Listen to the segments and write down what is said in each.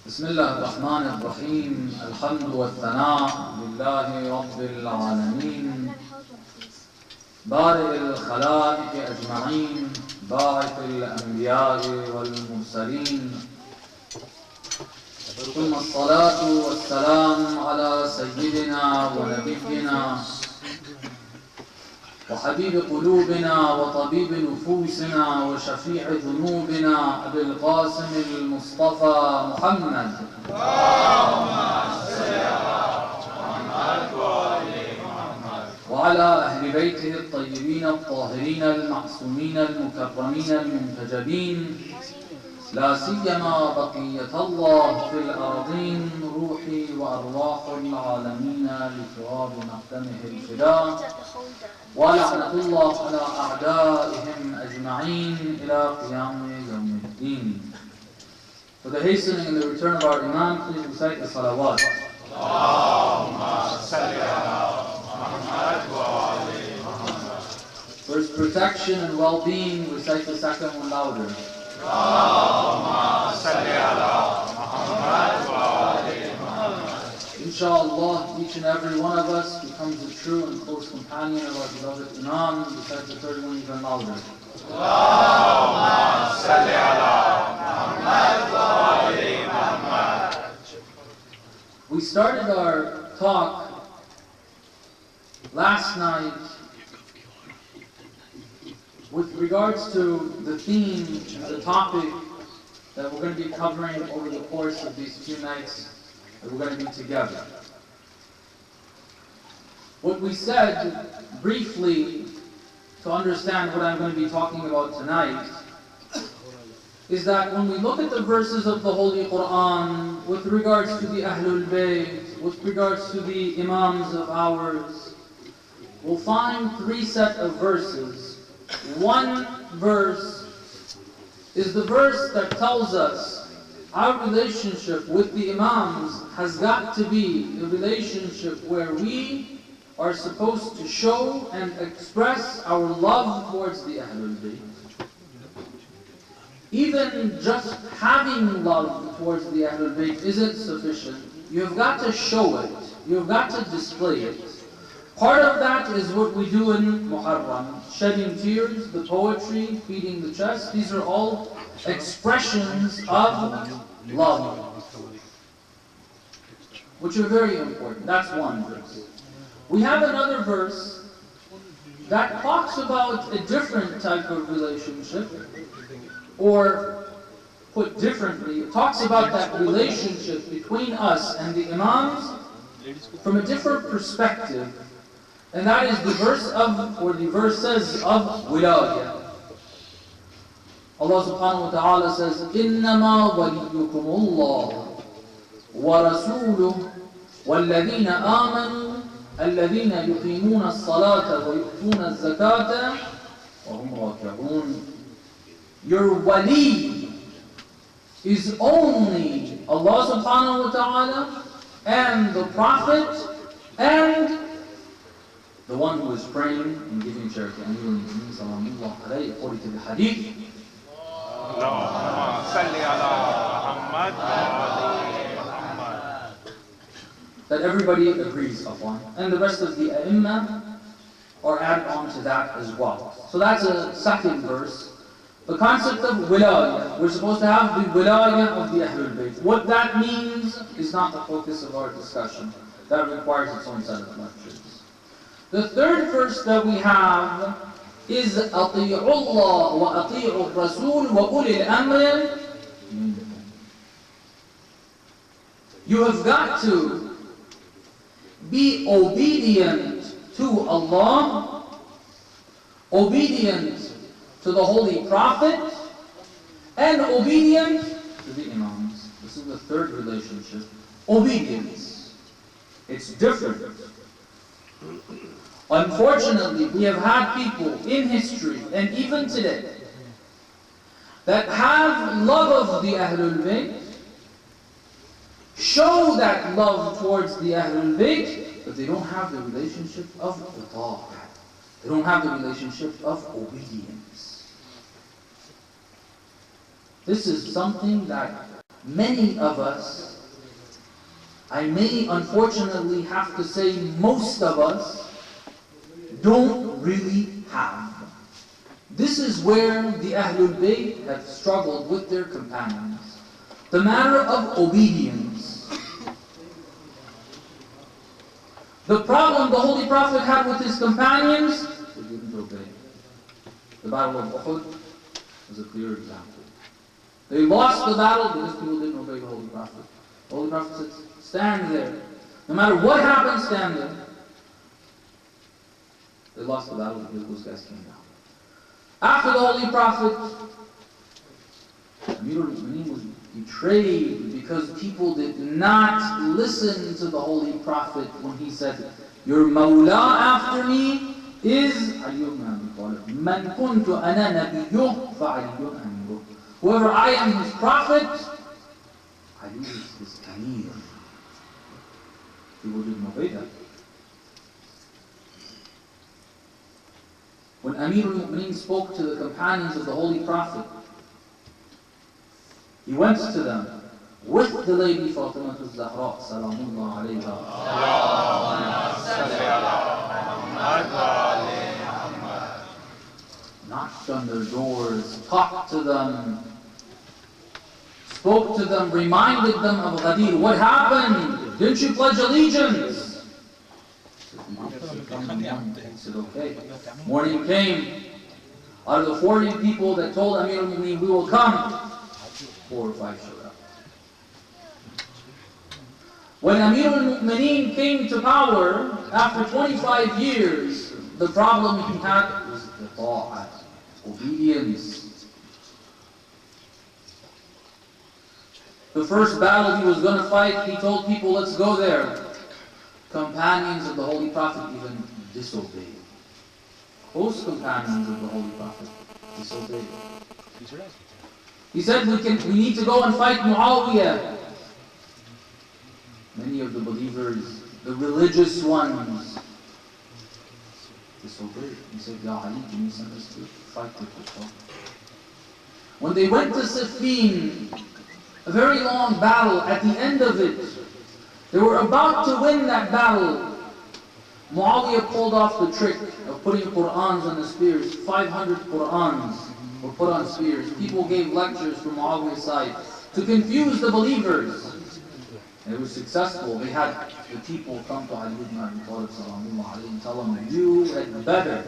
بسم الله الرحمن الرحيم الحمد والثناء لله رب العالمين بارئ الخلائق أجمعين باعث الأنبياء والمرسلين ثم الصلاة والسلام على سيدنا ونبينا وحبيب قلوبنا وطبيب نفوسنا وشفيع ذنوبنا أبي القاسم المصطفى محمد اللهم صل على محمد وآل محمد وعلى أهل بيته الطيبين الطاهرين المعصومين المكرمين المنتجبين لا سيما بقية الله في الأرضين روحي وأرواح العالمين لتراب مقدمه الفداء ولعنة الله على أعدائهم أجمعين إلى قيام يوم الدين. For the hastening and the return of our Imam, please recite the salawat. For his protection and well-being, recite the second one louder. Inshallah, each and every one of us becomes a true and close companion of our beloved Imam, besides the third one even louder. We started our talk last night with regards to the theme, the topic that we're going to be covering over the course of these few nights that we're going to be together. What we said briefly to understand what I'm going to be talking about tonight is that when we look at the verses of the Holy Quran with regards to the Ahlul Bayt, with regards to the Imams of ours, we'll find three sets of verses. One verse is the verse that tells us our relationship with the Imams has got to be a relationship where we are supposed to show and express our love towards the Ahlul Bayt. Even just having love towards the Ahlul Bayt isn't sufficient. You've got to show it. You've got to display it. Part of that is what we do in Muharram. Shedding tears, the poetry, beating the chest. These are all expressions of love, which are very important. That's one verse. We have another verse that talks about a different type of relationship, or put differently, it talks about that relationship between us and the Imams from a different perspective. And that is the verse of, or the verses of wilayah. Allah subhanahu wa ta'ala says, إِنَّمَا وَلِيُّكُمُ اللَّهُ وَرَسُولُهُ وَالَّذِينَ آمَنُوا الَّذِينَ يُقِيمُونَ الصَّلَاةَ وَيُؤْتُونَ الزَّكَاةَ وَهُمْ رَاكِعُونَ. Your wali is only Allah subhanahu wa ta'ala and the Prophet and the one who is praying and giving charity. Amirul Mu'minin sallallahu alayhi according to the hadith. That everybody agrees upon. And the rest of the A'imma are added on to that as well. So that's a second verse. The concept of wilayah. We're supposed to have the wilayah of the Ahlul Bayt. What that means is not the focus of our discussion. That requires its own set of lectures. The third verse that we have is أَطِيعُوا اللَّهَ وَأَطِيعُوا الرَّسُولَ وَأُولِي الْأَمْرِ. You have got to be obedient to Allah, obedient to the Holy Prophet, and obedient to the Imams. This is the third relationship. Obedience. It's different. Unfortunately, we have had people in history, and even today, that have love of the Ahlul Bayt, show that love towards the Ahlul Bayt, but they don't have the relationship of ita'ah. They don't have the relationship of obedience. This is something that many of us, I may unfortunately have to say most of us, don't really have. This is where the Ahlul Bayt have struggled with their companions. The matter of obedience. The problem the Holy Prophet had with his companions, they didn't obey. The Battle of Uhud is a clear example. They lost the battle because people didn't obey the Holy Prophet. The Holy Prophet said, stand there. No matter what happens, stand there. They lost the battle because those guys came down. After the Holy Prophet, Amirul Mu'mineen was betrayed because people did not listen to the Holy Prophet when he said, your Mawla after me is Ali ibn Abi Talib. Man kuntu ana nabiyyuh fa Aliyun amiruh. Whoever I am his prophet, Ali is his Amir. People didn't obey that. When Amirul Mu'mineen spoke to the companions of the Holy Prophet, he went to them with the lady Fatima al-Zahra, salamullah alayha. Knocked on their doors, talked to them, spoke to them, reminded them of Ghadir. What happened? Didn't you pledge allegiance? He said, okay. Morning came. Out of the 40 people that told Amir al-Mu'mineen, we will come, 4 or 5 showed up. When Amir al-Mu'mineen came to power, after 25 years, the problem he had was the ta'at, obedience. The first battle he was going to fight, he told people, let's go there. Companions of the Holy Prophet even disobeyed. Close companions of the Holy Prophet disobeyed. He said, we need to go and fight Muawiyah. Many of the believers, the religious ones, disobeyed. He said, Ya Ali, can you send us to fight the Kuffar? When they went to Siffin, a very long battle, at the end of it, they were about to win that battle. Muawiyah pulled off the trick of putting Qur'ans on the spears. 500 Qur'ans were put on spears. People gave lectures from Muawiyah's side to confuse the believers. And it was successful. They had the people come to Ali ibn Abi Talib and tell him, you had better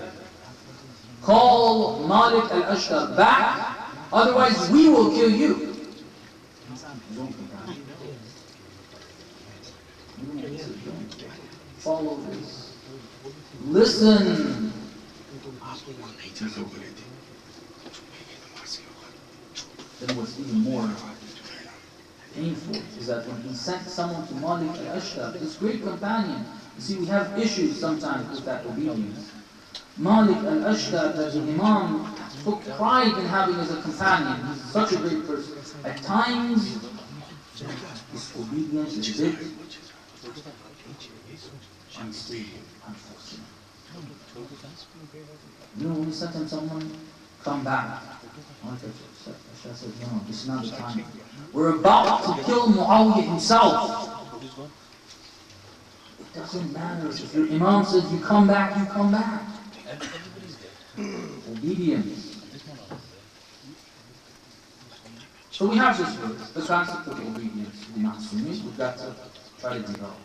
call Malik al-Ashtar back, otherwise we will kill you. Follow this. Listen. Then what's even more painful is that when he sent someone to Malik al-Ashtar, this great companion, you see we have issues sometimes with that obedience. Malik al-Ashtar, that the Imam took pride in having as a companion. He's such a great person. At times, his obedience is a bit unstable, unfortunately. You know, when we sent him someone, come back. Shah said, no, this is not the time. We're about to kill Muawiyah himself. It doesn't matter if your Imam says you come back, you come back. Obedience. So we have this verse, the concept of obedience. We've got to try to develop.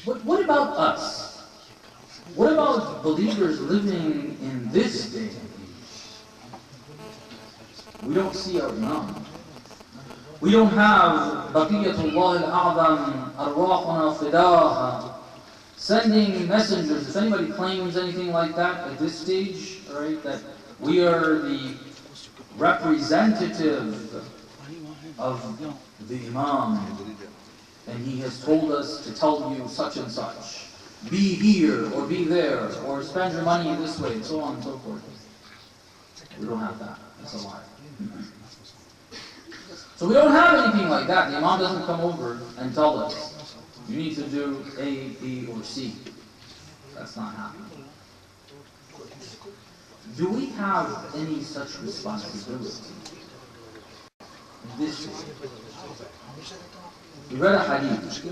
But what about us? What about believers living in this day and age? We don't see our Imam. We don't have Baqiyatullah al-A'zam, Arwahuna Fidaha, sending messengers. If anybody claims anything like that at this stage, right, that we are the representative of the Imam, and he has told us to tell you such and such, be here or be there, or spend your money this way, and so on and so forth. We don't have that. That's a lie. So we don't have anything like that. The Imam doesn't come over and tell us, you need to do A, B, or C. That's not happening. Do we have any such responsibility? this way. We read a hadith.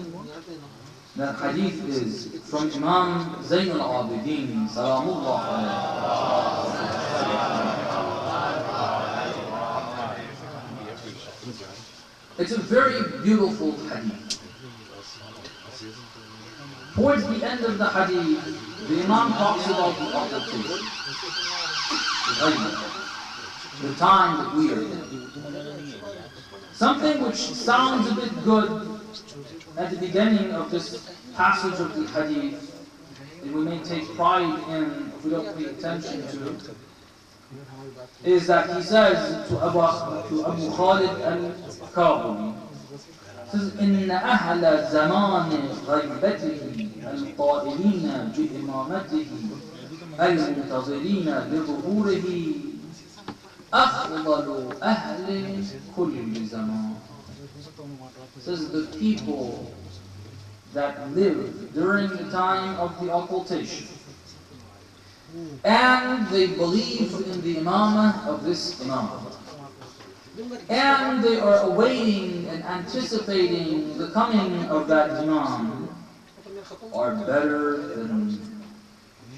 That hadith is from Imam Zayn al-Abidin, Salamullah alayhi. It's a very beautiful hadith. Towards the end of the hadith, the Imam talks about the occultation, the time that we are in. Something which sounds a bit good at the beginning of this passage of the hadith, and we may take pride in if we don't pay attention to, is that he says to Abu Khalid al-Kabuli, says, إن أهل زمان غيبته القائلين بإمامته المنتظرين لظهوره أفضل أهل كل زمان. Says the people that lived during the time of the occultation, and they believed in the imamah of this imam, and they are awaiting and anticipating the coming of that imam, are better than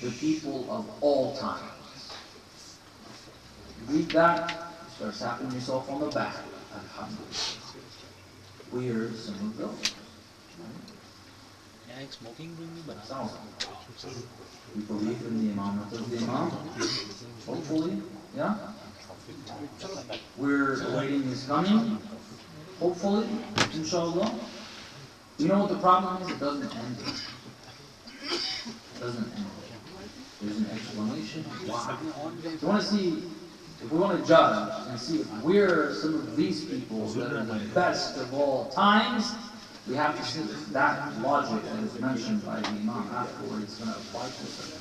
the people of all times. You read that, you start tapping yourself on the back. Alhamdulillah. We are some of those. We believe in the imamah of the imam. Hopefully, yeah? We're awaiting his coming. Hopefully, inshallah. You know what the problem is? It doesn't end. It doesn't end. There's an explanation. Why? If you want to see, if we want to judge and see if we're some of these people that are the best of all times, we have to see if that logic that is mentioned by the Imam afterwards is going to apply to us.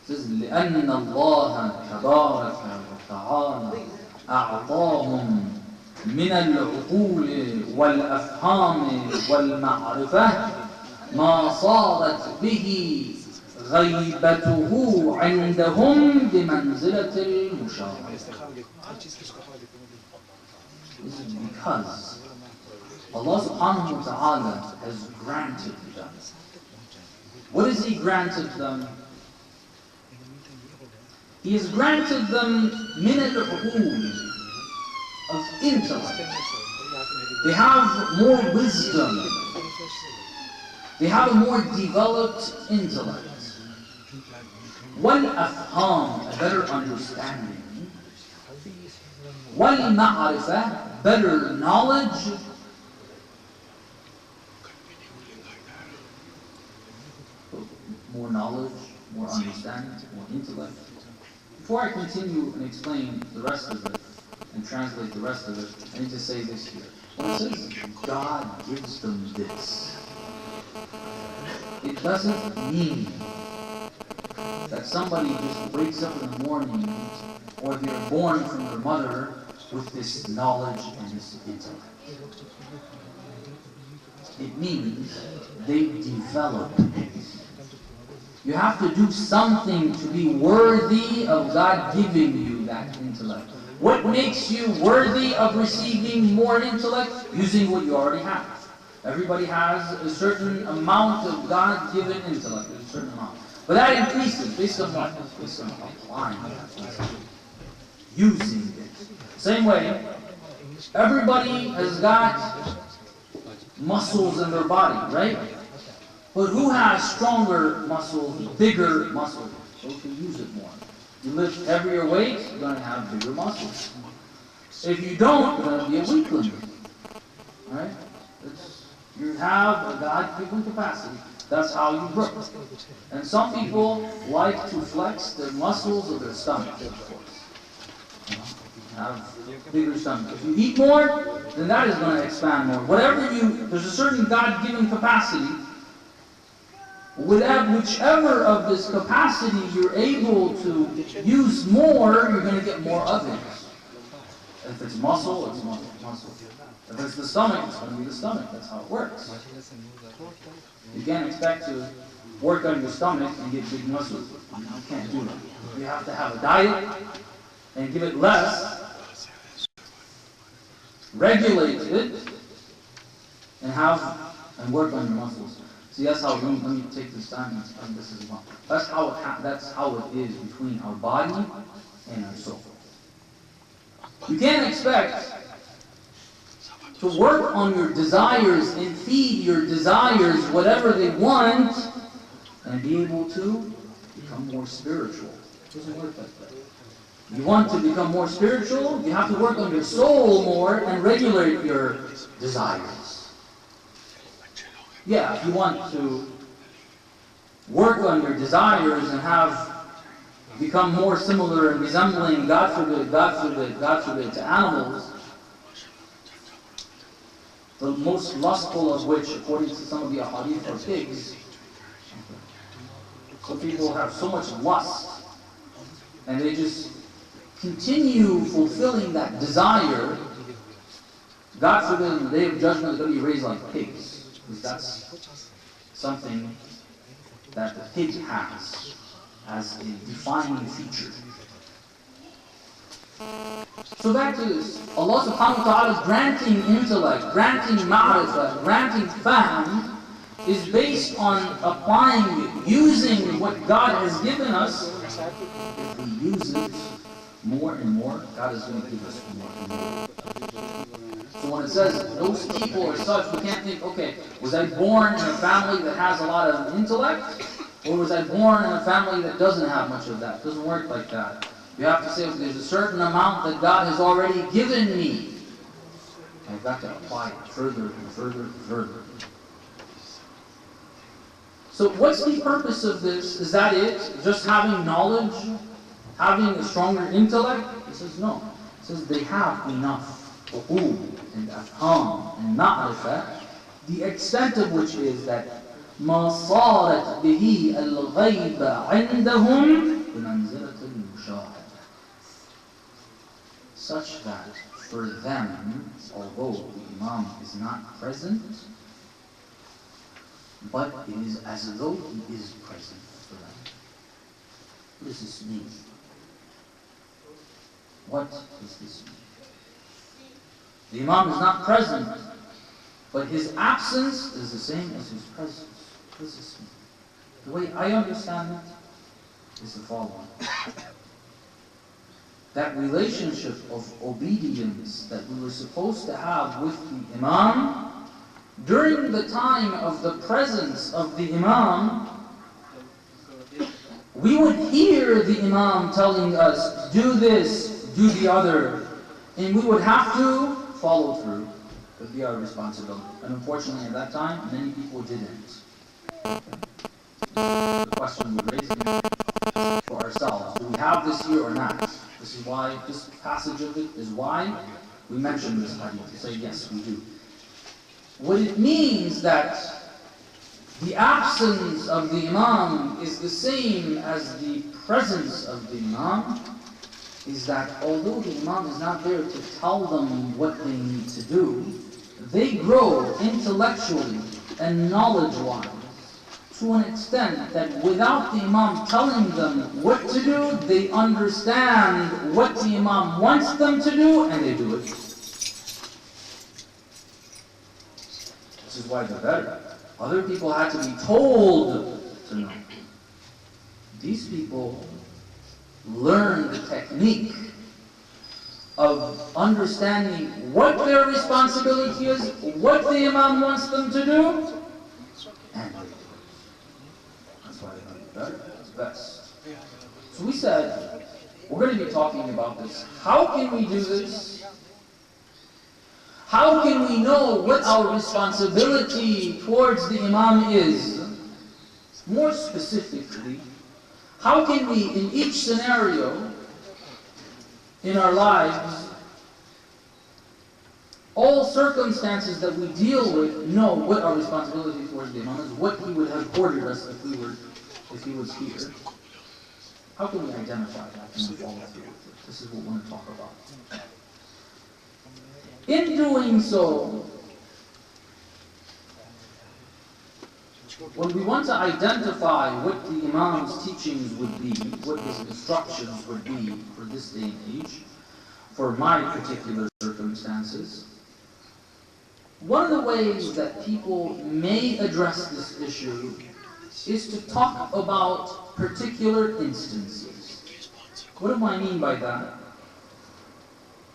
It says, لأن الله تبارك وتعالى أعطاهم من العقول والأفهام والمعرفة ما صارت به غيبته عندهم بمنزلة المشاهدة. This is because Allah subhanahu wa ta'ala has granted them. What has He granted them? He has granted them min al-uqul, of intellect. They have more wisdom. They have a more developed intellect. Wal-afham, a better understanding. Wal-ma'arifah, better knowledge. More knowledge, more understanding, more intellect. Before I continue and explain the rest of it, and translate the rest of it, I need to say this here. When it says God gives them this, it doesn't mean that somebody just wakes up in the morning or they're born from their mother with this knowledge and this intellect. It means they develop it. You have to do something to be worthy of God giving you that intellect. What makes you worthy of receiving more intellect? Using what you already have. Everybody has a certain amount of God-given intellect, a certain amount. But that increases based on what? Based on applying that, using it. Same way, everybody has got muscles in their body, right? But who has stronger muscles, bigger muscles? So you can use it more. You lift heavier weights, you're going to have bigger muscles. If you don't, you're going to be a weakling. Right? You have a God-given capacity. That's how you grow. And some people like to flex the muscles of their stomach, of course. Have bigger stomach. If you eat more, then that is going to expand more. There's a certain God-given capacity. Whichever of this capacity you're able to use more, you're going to get more of it. If it's muscle, it's muscle. If it's the stomach, it's going to be the stomach. That's how it works. You can't expect to work on your stomach and get big muscles. You can't do that. You have to have a diet and give it less, regulate it, and work on your muscles. See, that's how, let me take this time and explain this as well. That's how it is between our body and our soul. You can't expect to work on your desires and feed your desires whatever they want and be able to become more spiritual. It doesn't work like that. You want to become more spiritual, you have to work on your soul more and regulate your desires. Yeah, if you want to work on your desires and become more similar and resembling, God forbid, to animals, the most lustful of which, according to some of the ahadith, are pigs. So people have so much lust, and they just continue fulfilling that desire. God forbid, on the day of judgment, they're going to be raised like pigs, because that's something that the pig has as a defining feature. So back to this, Allah subhanahu wa ta'ala granting intellect, granting ma'rifah, granting fahm, is based on applying it, using what God has given us. If we use it more and more, God is going to give us more and more. So when it says those people are such, we can't think, okay, was I born in a family that has a lot of intellect? Or was I born in a family that doesn't have much of that? It doesn't work like that. You have to say, okay, there's a certain amount that God has already given me. I've got to apply it further and further and further. So what's the purpose of this? Is that it? Just having knowledge? Having a stronger intellect? He says no. He says they have enough uqul and afham and ma'rifah, the extent of which is that ما صارت به الغيب عندهم بمنزلة المشاهدة, such that for them, although the Imam is not present, but it is as though he is present for them. What does this mean? What does this mean? The Imam is not present, but his absence is the same as his presence. What does this mean? The way I understand it is the following. That relationship of obedience that we were supposed to have with the Imam, during the time of the presence of the Imam, we would hear the Imam telling us, do this, do the other, and we would have to follow through. It would be our responsibility. And unfortunately at that time, many people didn't. The question we raise for ourselves, do we have this here or not? This is why, this passage of it is why we mention this hadith, to say yes, we do. What it means that the absence of the Imam is the same as the presence of the Imam, is that although the Imam is not there to tell them what they need to do, they grow intellectually and knowledge-wise to an extent that without the Imam telling them what to do, they understand what the Imam wants them to do, and they do it. This is why they're better. Other people had to be told to know. These people learn the technique of understanding what their responsibility is, what the Imam wants them to do, and they do it. That's why they're going to be better. It's best. So we said, we're going to be talking about this. How can we do this? How can we know what our responsibility towards the Imam is? More specifically, how can we, in each scenario in our lives, all circumstances that we deal with, know what our responsibility towards the Imam is, what he would have ordered us if he was here? How can we identify that and follow through with it? This is what we want to talk about. In doing so, when we want to identify what the Imam's teachings would be, what his instructions would be for this day and age, for my particular circumstances, One of the ways that people may address this issue is to talk about particular instances. What do I mean by that?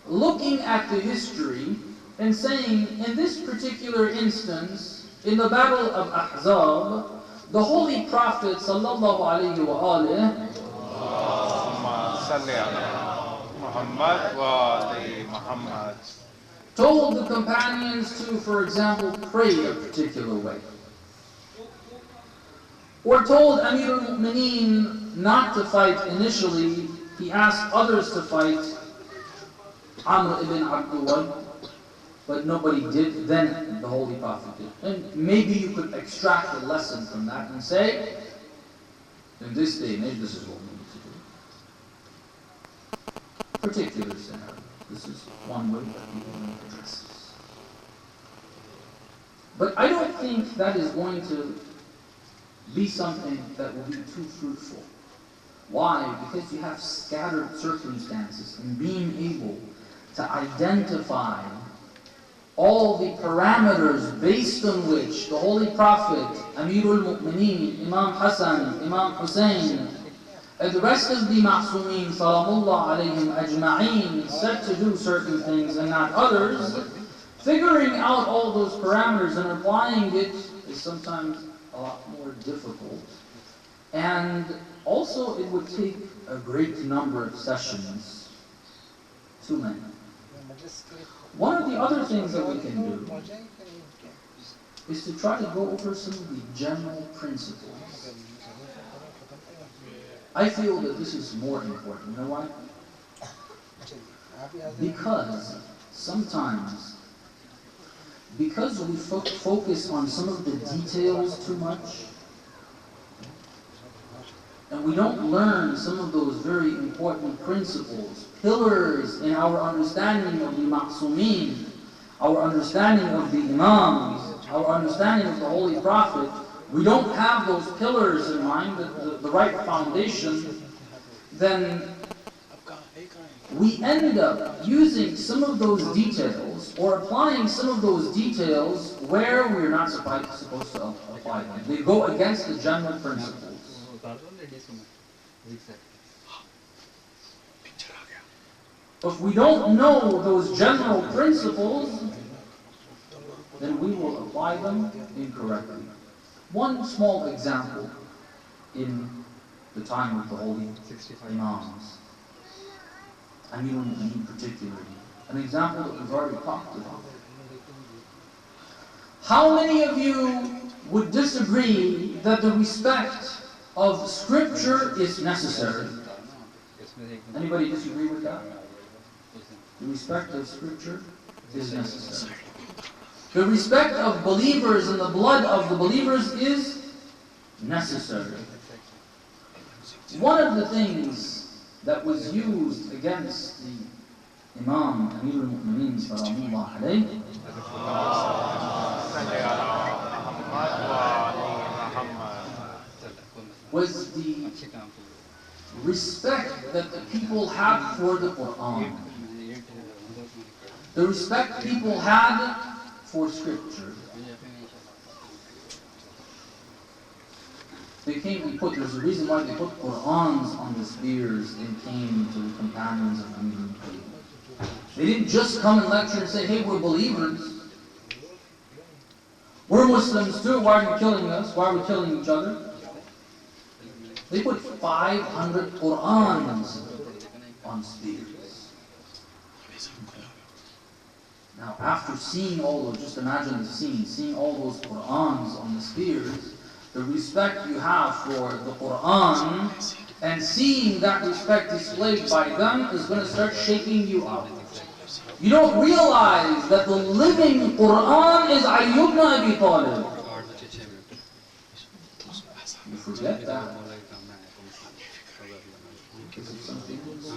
Looking at the history and saying, in this particular instance, in the Battle of Ahzab, the Holy Prophet sallallahu alaihi wasallam told the companions to, for example, pray a particular way. Or told Amir al-Mu'mineen not to fight initially. He asked others to fight, Amr ibn Abdul, but nobody did. Then the Holy Prophet did. And maybe you could extract a lesson from that and say, in this day and age, this is what we need to do. Particular scenario. This is one way that people may address this. But I don't think that is going to be something that will be too fruitful. Why? Because you have scattered circumstances, and being able to identify all the parameters based on which the Holy Prophet, Amirul Mu'mineen, Imam Hassan, Imam Hussein, and the rest of the Ma'sumeen, Salamullah alayhim ajma'een, said to do certain things and not others, figuring out all those parameters and applying it is sometimes a lot more difficult. And also it would take a great number of sessions, too many. One of the other things that we can do is to try to go over some of the general principles. I feel that this is more important. You know why? Because sometimes, because we focus on some of the details too much, and we don't learn some of those very important principles, pillars in our understanding of the Ma'sumeen, our understanding of the Imams, our understanding of the Holy Prophet, we don't have those pillars in mind, the right foundation, then we end up using some of those details or applying some of those details where we're not supposed to apply them. They go against the general principles. If we don't know those general principles, then we will apply them incorrectly. One small example in the time of the Holy Imams, Amir al-Mu'mineen particularly, an example that we've already talked about. How many of you would disagree that the respect of Scripture is necessary? Anybody disagree with that? The respect of Scripture is necessary. The respect of believers and the blood of the believers is necessary. One of the things that was used against the Imam Amir al-Mu'mineen Salamullah alayhi was the respect that the people had for the Quran. The respect people had for Scripture. There's a reason why they put Qur'ans on the spears and came to the companions of Amir al-Mu'mineen. They didn't just come and lecture and say, hey, we're believers. We're Muslims too, why are you killing us? Why are we killing each other? They put 500 Qur'ans on spears. Now, after seeing all those, just imagine the scene, seeing all those Qur'ans on the spears, the respect you have for the Qur'an, and seeing that respect displayed by them is going to start shaking you up. You don't realize that the living Qur'an is Ayyub ibn Abi Talib. You forget that. Because of something else.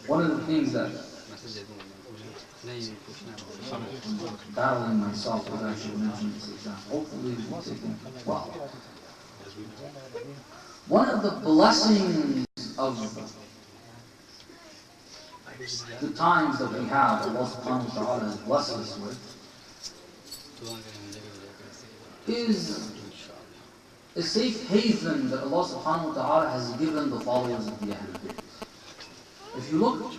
One of the things that I'm battling myself with, I should mention this example. Hopefully it will take it well. One of the blessings of the times that we have, Allah subhanahu wa ta'ala has blessed us with, is a safe haven that Allah subhanahu wa ta'ala has given the followers of the Ahlul Bayt. If you look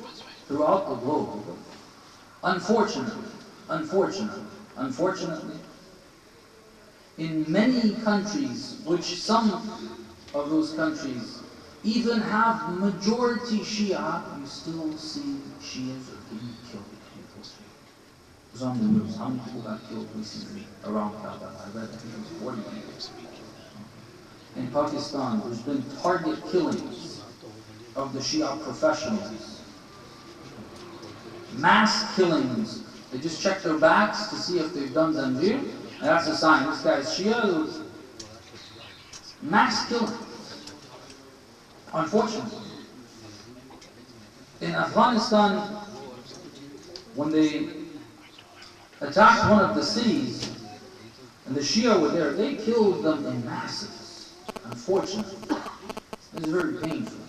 throughout the globe, unfortunately, in many countries, which some of those countries even have majority Shia, you still see Shias are getting killed. It was on the news. How many people got killed recently around Kaaba? I read, I think it was 40 people. In Pakistan, there's been target killings of the Shia professionals. Mass killings. They just check their backs to see if they've done Zanjir, and that's a sign. This guy is Shia. Mass killing. Unfortunately. In Afghanistan, when they attacked one of the cities, and the Shia were there, they killed them in masses. Unfortunately. This is very painful.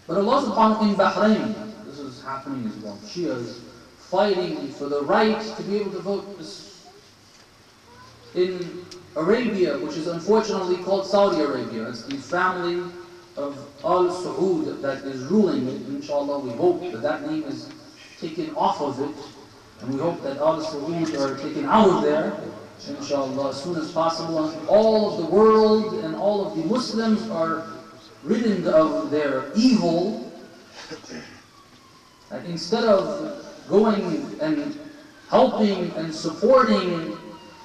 But Allah subhanahu in Bahrain, this is happening as well. Shias fighting for the right to be able to vote. In Arabia, which is unfortunately called Saudi Arabia, it's the family of Al Saud that is ruling it. Inshallah, we hope that that name is taken off of it, and we hope that Al Saud are taken out of there, inshallah, as soon as possible, and all of the world and all of the Muslims are ridden of their evil. And instead of going and helping and supporting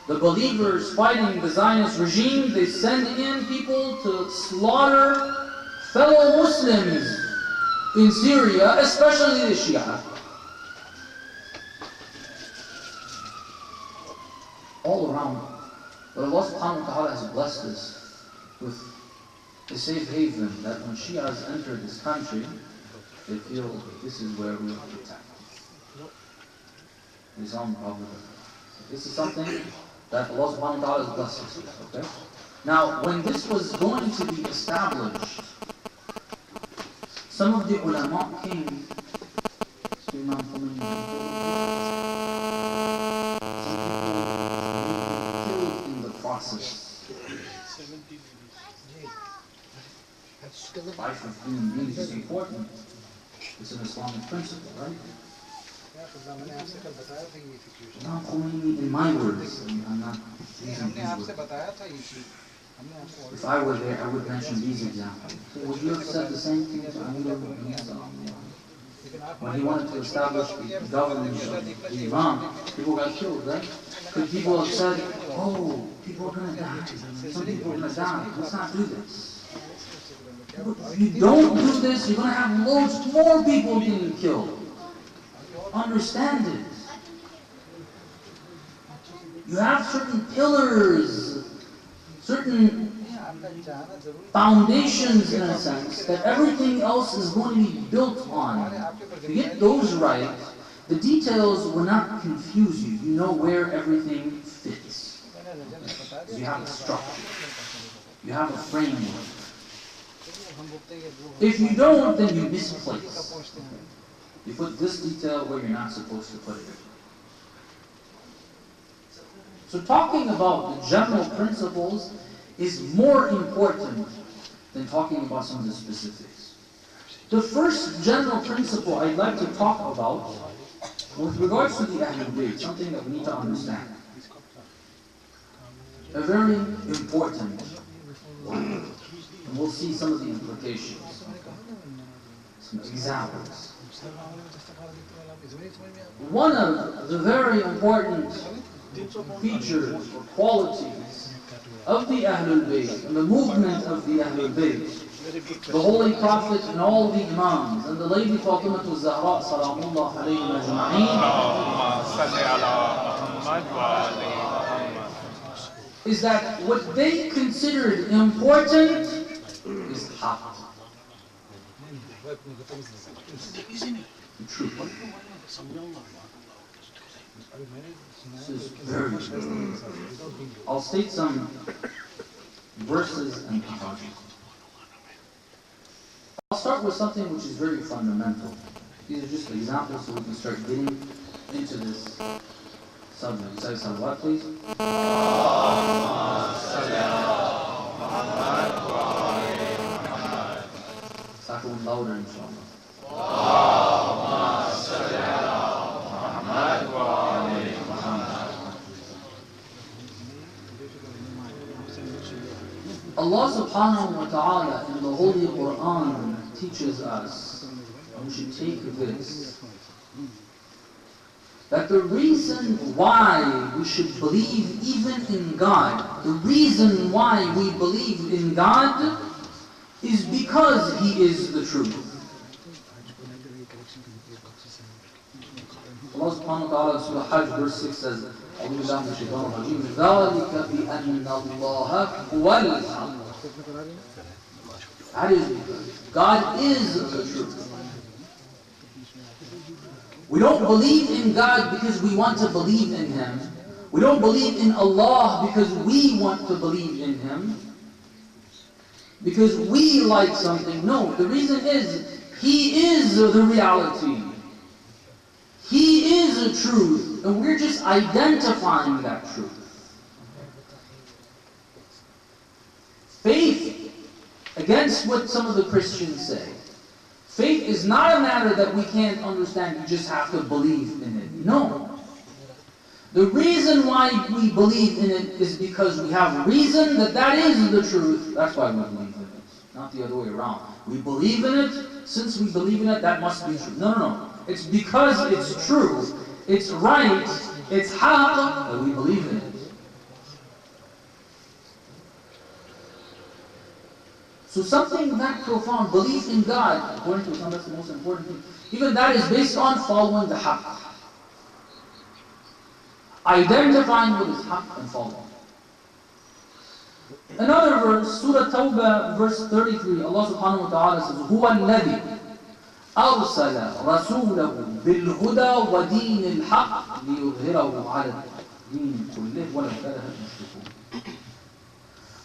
the believers fighting the Zionist regime, they send in people to slaughter fellow Muslims in Syria, especially the Shia. All around. But Allah subhanahu wa ta'ala has blessed us with a safe haven that when Shias enter this country, they feel this is where we are protected. This is something that Allah subhanahu wa ta'ala has blessed us with. Okay? Now, when this was going to be established, some of the ulama came to Imam Khomeini. Some people killed in the process. Life of human beings is important. It's an Islamic principle, right? Imam Khomeini, in my words, I'm not using these words. If I were there, I would mention these examples. Would you have said the same thing to Amir when he wanted to establish the government of the Imam? People got killed, right? Because people have said, oh, people are going to die. Some people are going to die. Let's not do this. If you don't do this, you're going to have loads more people getting killed. Understand it. You have certain pillars, certain foundations in a sense, that everything else is going to be built on. If you get those right, the details will not confuse you. You know where everything fits. You have a structure. You have a framework. If you don't, then you misplace. You put this detail where you're not supposed to put it. So talking about the general principles is more important than talking about some of the specifics. The first general principle I'd like to talk about with regards to the Ahlul Bayt, something that we need to understand. A very important one. And we'll see some of the implications. Some examples. One of the very important features or qualities of the Ahlul Bayt and the movement of the Ahlul Bayt, the Holy Prophet and all the Imams and the Lady Fatimatu Zahra Salamullah alayhim ajma'een, is that what they considered important is haqq. The truth. This is very true. I'll state some verses and hadith. I'll start with something which is very fundamental. These are just examples so we can start getting into this subject. Say salawat, please. Start going louder, inshallah. Allah subhanahu wa ta'ala in the Holy Quran teaches us, and we should take this, that the reason why we should believe even in God, the reason why we believe in God is because He is the truth. Allah subhanahu wa ta'ala in Surah Hajj verse 6 says, أعوذ بالله من الشيطان الرجيم ذلك بأن الله هو الحق. That is because God is the truth. We don't believe in God because we want to believe in Him. We don't believe in Allah because we want to believe in Him. Because we like something. No, the reason is He is the reality. He is the truth, and we're just identifying that truth. Faith, against what some of the Christians say, faith is not a matter that we can't understand, you just have to believe in it. No. The reason why we believe in it is because we have reason that that is the truth. That's why we believe in it, not the other way around. We believe in it, since we believe in it, that must be true. No, no, no. It's because it's true, it's right, it's haqq that we believe in it. So something that profound, belief in God, according to some, that's the most important thing. Even that is based on following the haqq. Identifying what is haqq and following. Another verse, Surah Tawbah, verse 33, Allah subhanahu wa ta'ala says, هُوَ الَّذِي أرسل رسوله بالهدى ودين الحق ليظهره على الدين كله ولو كره المشركون.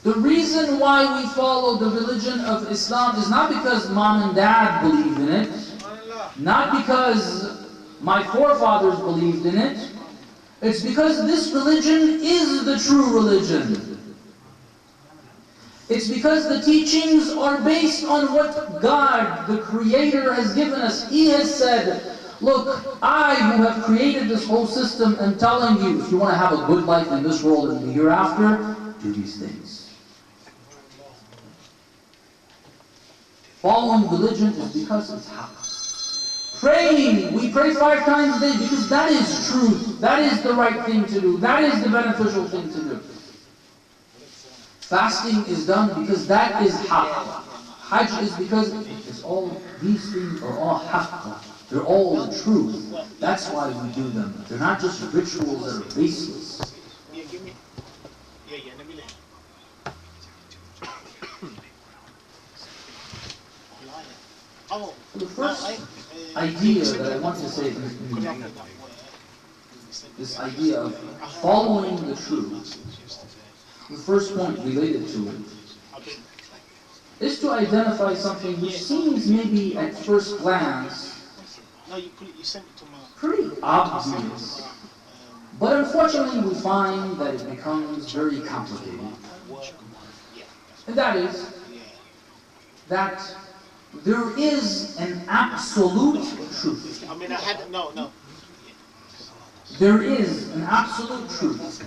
The reason why we follow the religion of Islam is not because mom and dad believe in it, not because my forefathers believed in it. It's because this religion is the true religion. It's because the teachings are based on what God, the Creator, has given us. He has said, look, I who have created this whole system am telling you, if you want to have a good life in this world and the hereafter, do these things. Following religion is because it's haqq. Praying, we pray 5 times a day because that is truth. That is the right thing to do. That is the beneficial thing to do. Fasting is done because that is haqq. Hajj is because it's all, these things are all haqq. They're all the truth. That's why we do them. They're not just rituals that are baseless. The first idea that I want to say is this idea of following the truth. The first point related to it is to identify something which seems maybe at first glance pretty obvious, but unfortunately we find that it becomes very complicated. And that is that there is an absolute truth. There is an absolute truth.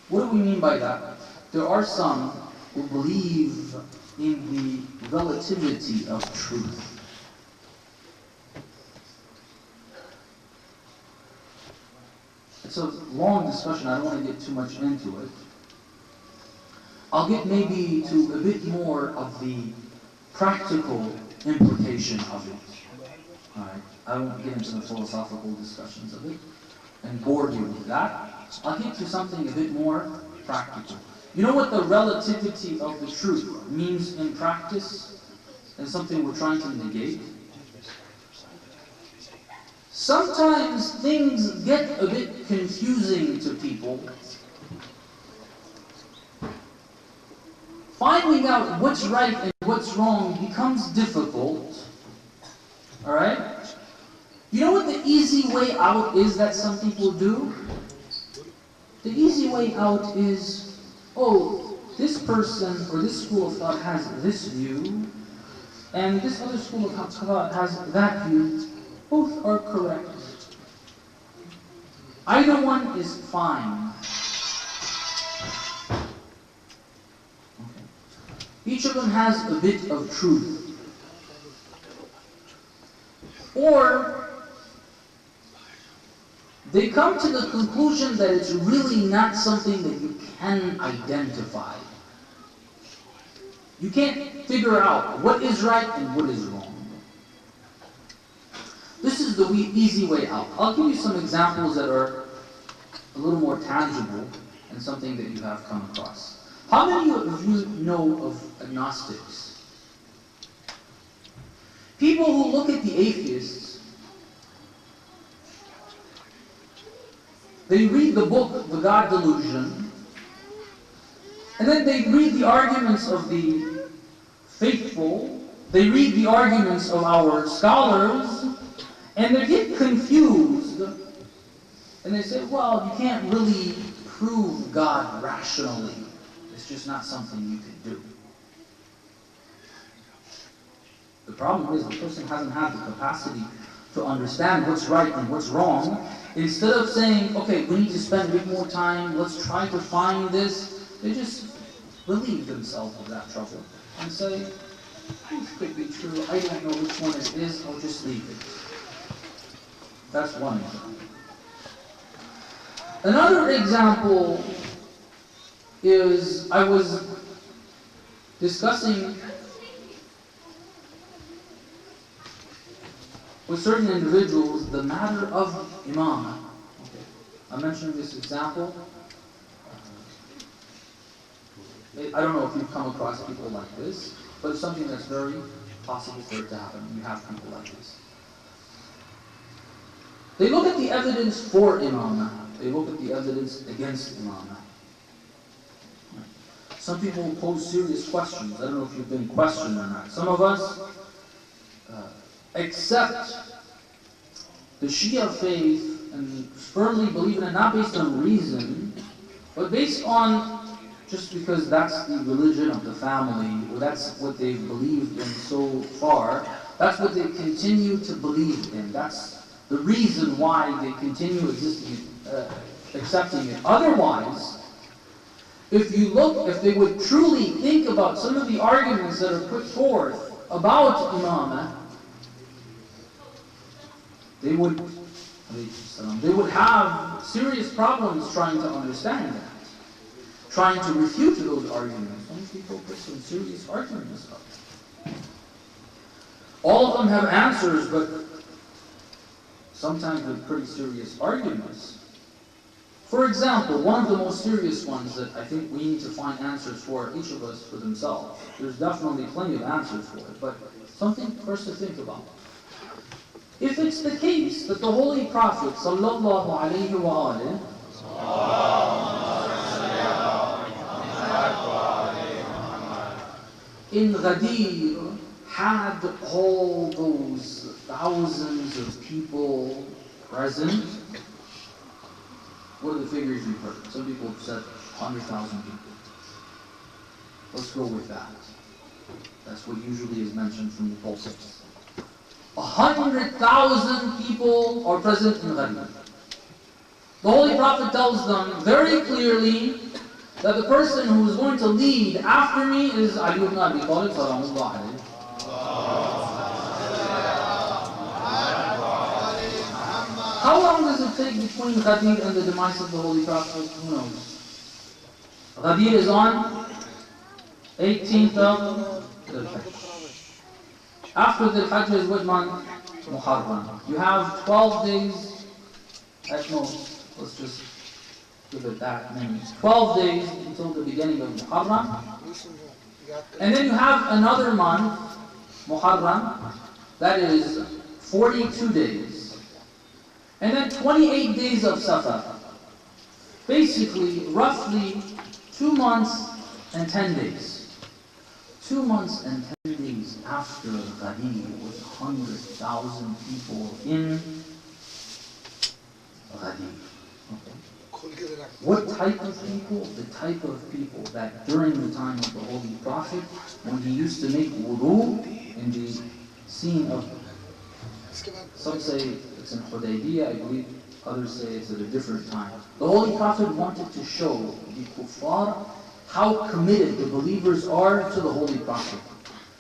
What do we mean by that? There are some who believe in the relativity of truth. It's a long discussion, I don't want to get too much into it. I'll get maybe to a bit more of the practical implication of it. Alright, I won't get into the philosophical discussions of it and bore you with that. I'll get to something a bit more practical. You know what the relativity of the truth means in practice? And something we're trying to negate? Sometimes things get a bit confusing to people. Finding out what's right and what's wrong becomes difficult. Alright? You know what the easy way out is that some people do? The easy way out is, oh, this person or this school of thought has this view, and this other school of thought has that view. Both are correct. Either one is fine. Okay. Each of them has a bit of truth. Or they come to the conclusion that it's really not something that you can identify. You can't figure out what is right and what is wrong. This is the easy way out. I'll give you some examples that are a little more tangible and something that you have come across. How many of you know of agnostics? People who look at the atheists, they read the book, The God Delusion, and then they read the arguments of the faithful, they read the arguments of our scholars, and they get confused, and they say, well, you can't really prove God rationally. It's just not something you can do. The problem is the person hasn't had the capacity to understand what's right and what's wrong. Instead of saying, okay, we need to spend a bit more time, let's try to find this, they just relieve themselves of that trouble and say, this could be true, I don't know which one it is, I'll just leave it. That's one example. Another example is, I was discussing with certain individuals the matter of imamah. Okay. I mentioned this example. I don't know if you've come across people like this, but it's something that's very possible for it to happen. You have people like this. They look at the evidence for imamah. They look at the evidence against imamah. Some people pose serious questions. I don't know if you've been questioned or not. Some of us accept the Shia faith and firmly believe in it, not based on reason, but based on just because that's the religion of the family, or that's what they've believed in so far, that's what they continue to believe in. That's the reason why they continue existing, accepting it. Otherwise, if they would truly think about some of the arguments that are put forth about imamah, they would have serious problems trying to understand that, trying to refute those arguments. Some people put some serious arguments up. All of them have answers, but sometimes they're pretty serious arguments. For example, one of the most serious ones that I think we need to find answers for, each of us for themselves. There's definitely plenty of answers for it, but something for us to think about. If it's the case that the Holy Prophet sallallahu alaihi wasallam in Ghadir had all those thousands of people present, what are the figures you've heard? Some people have said 100,000 people. Let's go with that. That's what usually is mentioned from the pulpits. 100,000 people are present in Ghadir. The Holy Prophet tells them very clearly that the person who is going to lead after me is Ali ibn Abi Talib sallallahu alayhi. How long does it take between Ghadir and the demise of the Holy Prophet? Who knows? Ghadir is on 18th of Dhul Hajj. After Dhul Hajj is what month? Muharram. You have 12 days at most. Let's just give it that many. 12 days until the beginning of Muharram. And then you have another month, Muharram, that is 42 days. And then 28 days of Safar. Basically, roughly 2 months and 10 days. 2 months and 10 days after Ghadir with 100,000 people in Ghadir. Okay. What type of people? The type of people that during the time of the Holy Prophet, when he used to make wudu in the scene of, some say it's in Hudaybiyah, I believe, others say it's at a different time. The Holy Prophet wanted to show the kuffar how committed the believers are to the Holy Prophet.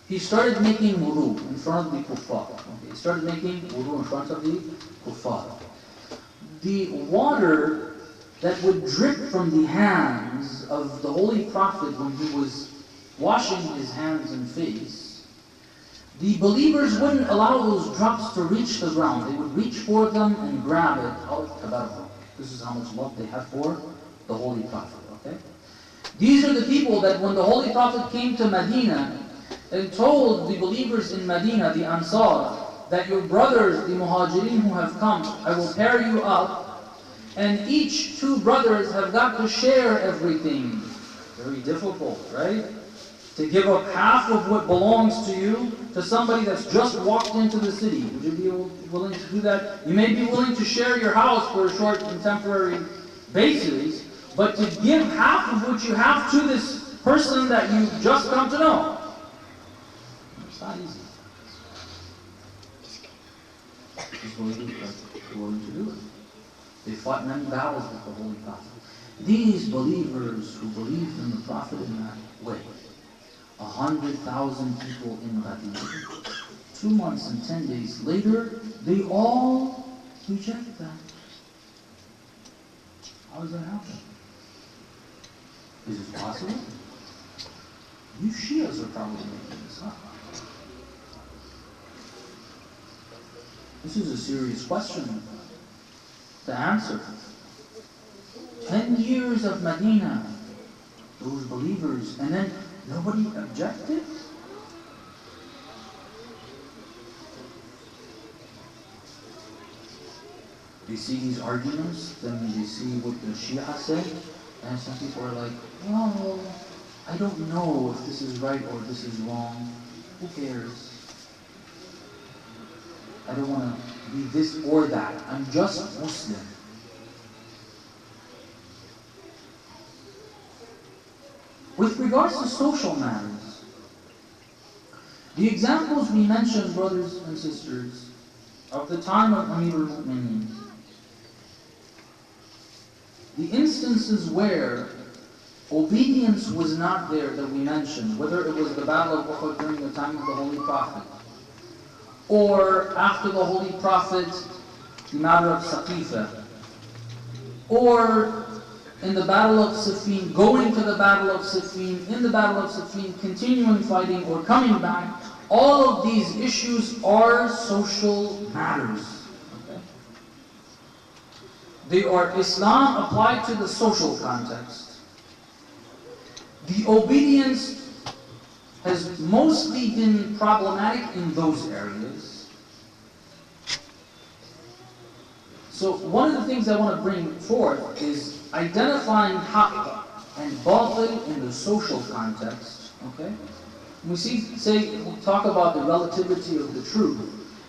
He started making wudu in front of the kuffar. Okay. He started making wudu in front of the kuffar. The water that would drip from the hands of the Holy Prophet when he was washing his hands and face, the believers wouldn't allow those drops to reach the ground. They would reach for them and grab it out of tabarruk. This is how much love they had for the Holy Prophet. Okay? These are the people that when the Holy Prophet came to Medina and told the believers in Medina, the Ansar, that your brothers, the Muhajirin who have come, I will pair you up, and each two brothers have got to share everything. Very difficult, right? To give up half of what belongs to you to somebody that's just walked into the city. Would you be willing to do that? You may be willing to share your house for a short and temporary basis, but to give half of what you have to this person that you just come to know, it's not easy. Just willing to do it. They fought many battles with the Holy Prophet. These believers who believed in the Prophet in that way, 100,000 people in Ghadir, 2 months and 10 days later, they all reject that. How does that happen? Is it possible? You Shias are probably making this up. This is a serious question to answer. 10 years of Medina, those believers, and then nobody objected? They see these arguments, then they see what the Shia say, and some people are like, well, I don't know if this is right or this is wrong. Who cares? I don't want to be this or that. I'm just Muslim. With regards to social matters, the examples we mentioned, brothers and sisters, of the time of Amir al-Mu'mineen, the instances where obedience was not there that we mentioned, whether it was the Battle of Uhud during the time of the Holy Prophet, or after the Holy Prophet, the matter of Saqifa, or in the Battle of Siffin, going to the Battle of Siffin, in the Battle of Siffin, continuing fighting or coming back, all of these issues are social matters. Okay? They are Islam applied to the social context. The obedience has mostly been problematic in those areas. So one of the things I want to bring forth is identifying haqq and batil in the social context. Okay? We talk about the relativity of the truth,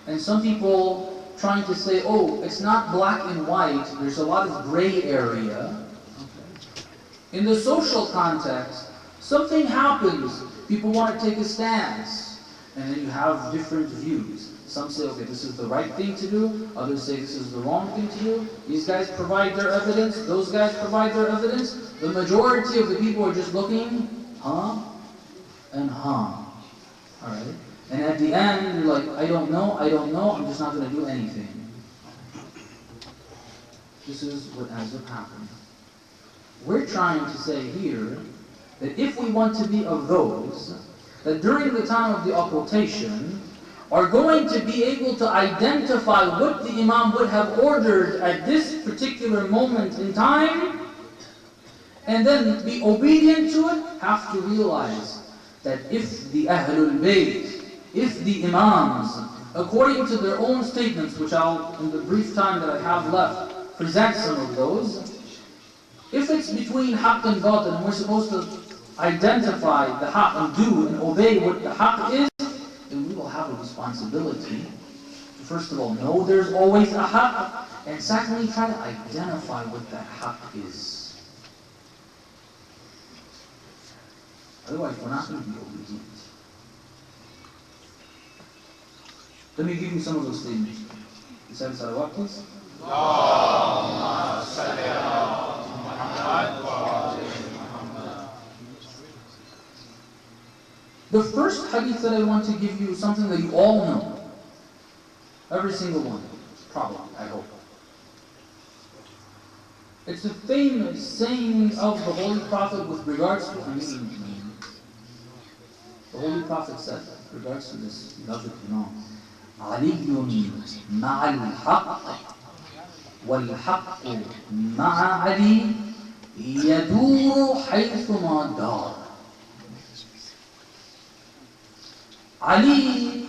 and some people trying to say, oh, it's not black and white, there's a lot of gray area. Okay? In the social context, something happens, people want to take a stance, and then you have different views. Some say, okay, this is the right thing to do. Others say this is the wrong thing to do. These guys provide their evidence. Those guys provide their evidence. The majority of the people are just looking, huh? And huh. Alright? And at the end, you're like, I don't know, I'm just not going to do anything. This is what ends up happening. We're trying to say here that if we want to be of those that during the time of the occultation are going to be able to identify what the Imam would have ordered at this particular moment in time, and then be obedient to it, have to realize that if the Ahlul Bayt, if the Imams, according to their own statements, which I'll, in the brief time that I have left, present some of those, if it's between haqq and batil, and we're supposed to identify the haqq and do and obey what the haqq is, then responsibility to first of all know there's always a haqq, and secondly try to identify what that haqq is. Otherwise we're not going to be obedient. Let me give you some of those statements. Recite salawat, please. The first hadith that I want to give you is something that you all know. Every single one. Probably, I hope. It's a famous saying of the Holy Prophet with regards to the Holy Prophet said with regards to this beloved Imam, علي مع الحق والحق مع علي يدور حيثما دار. Ali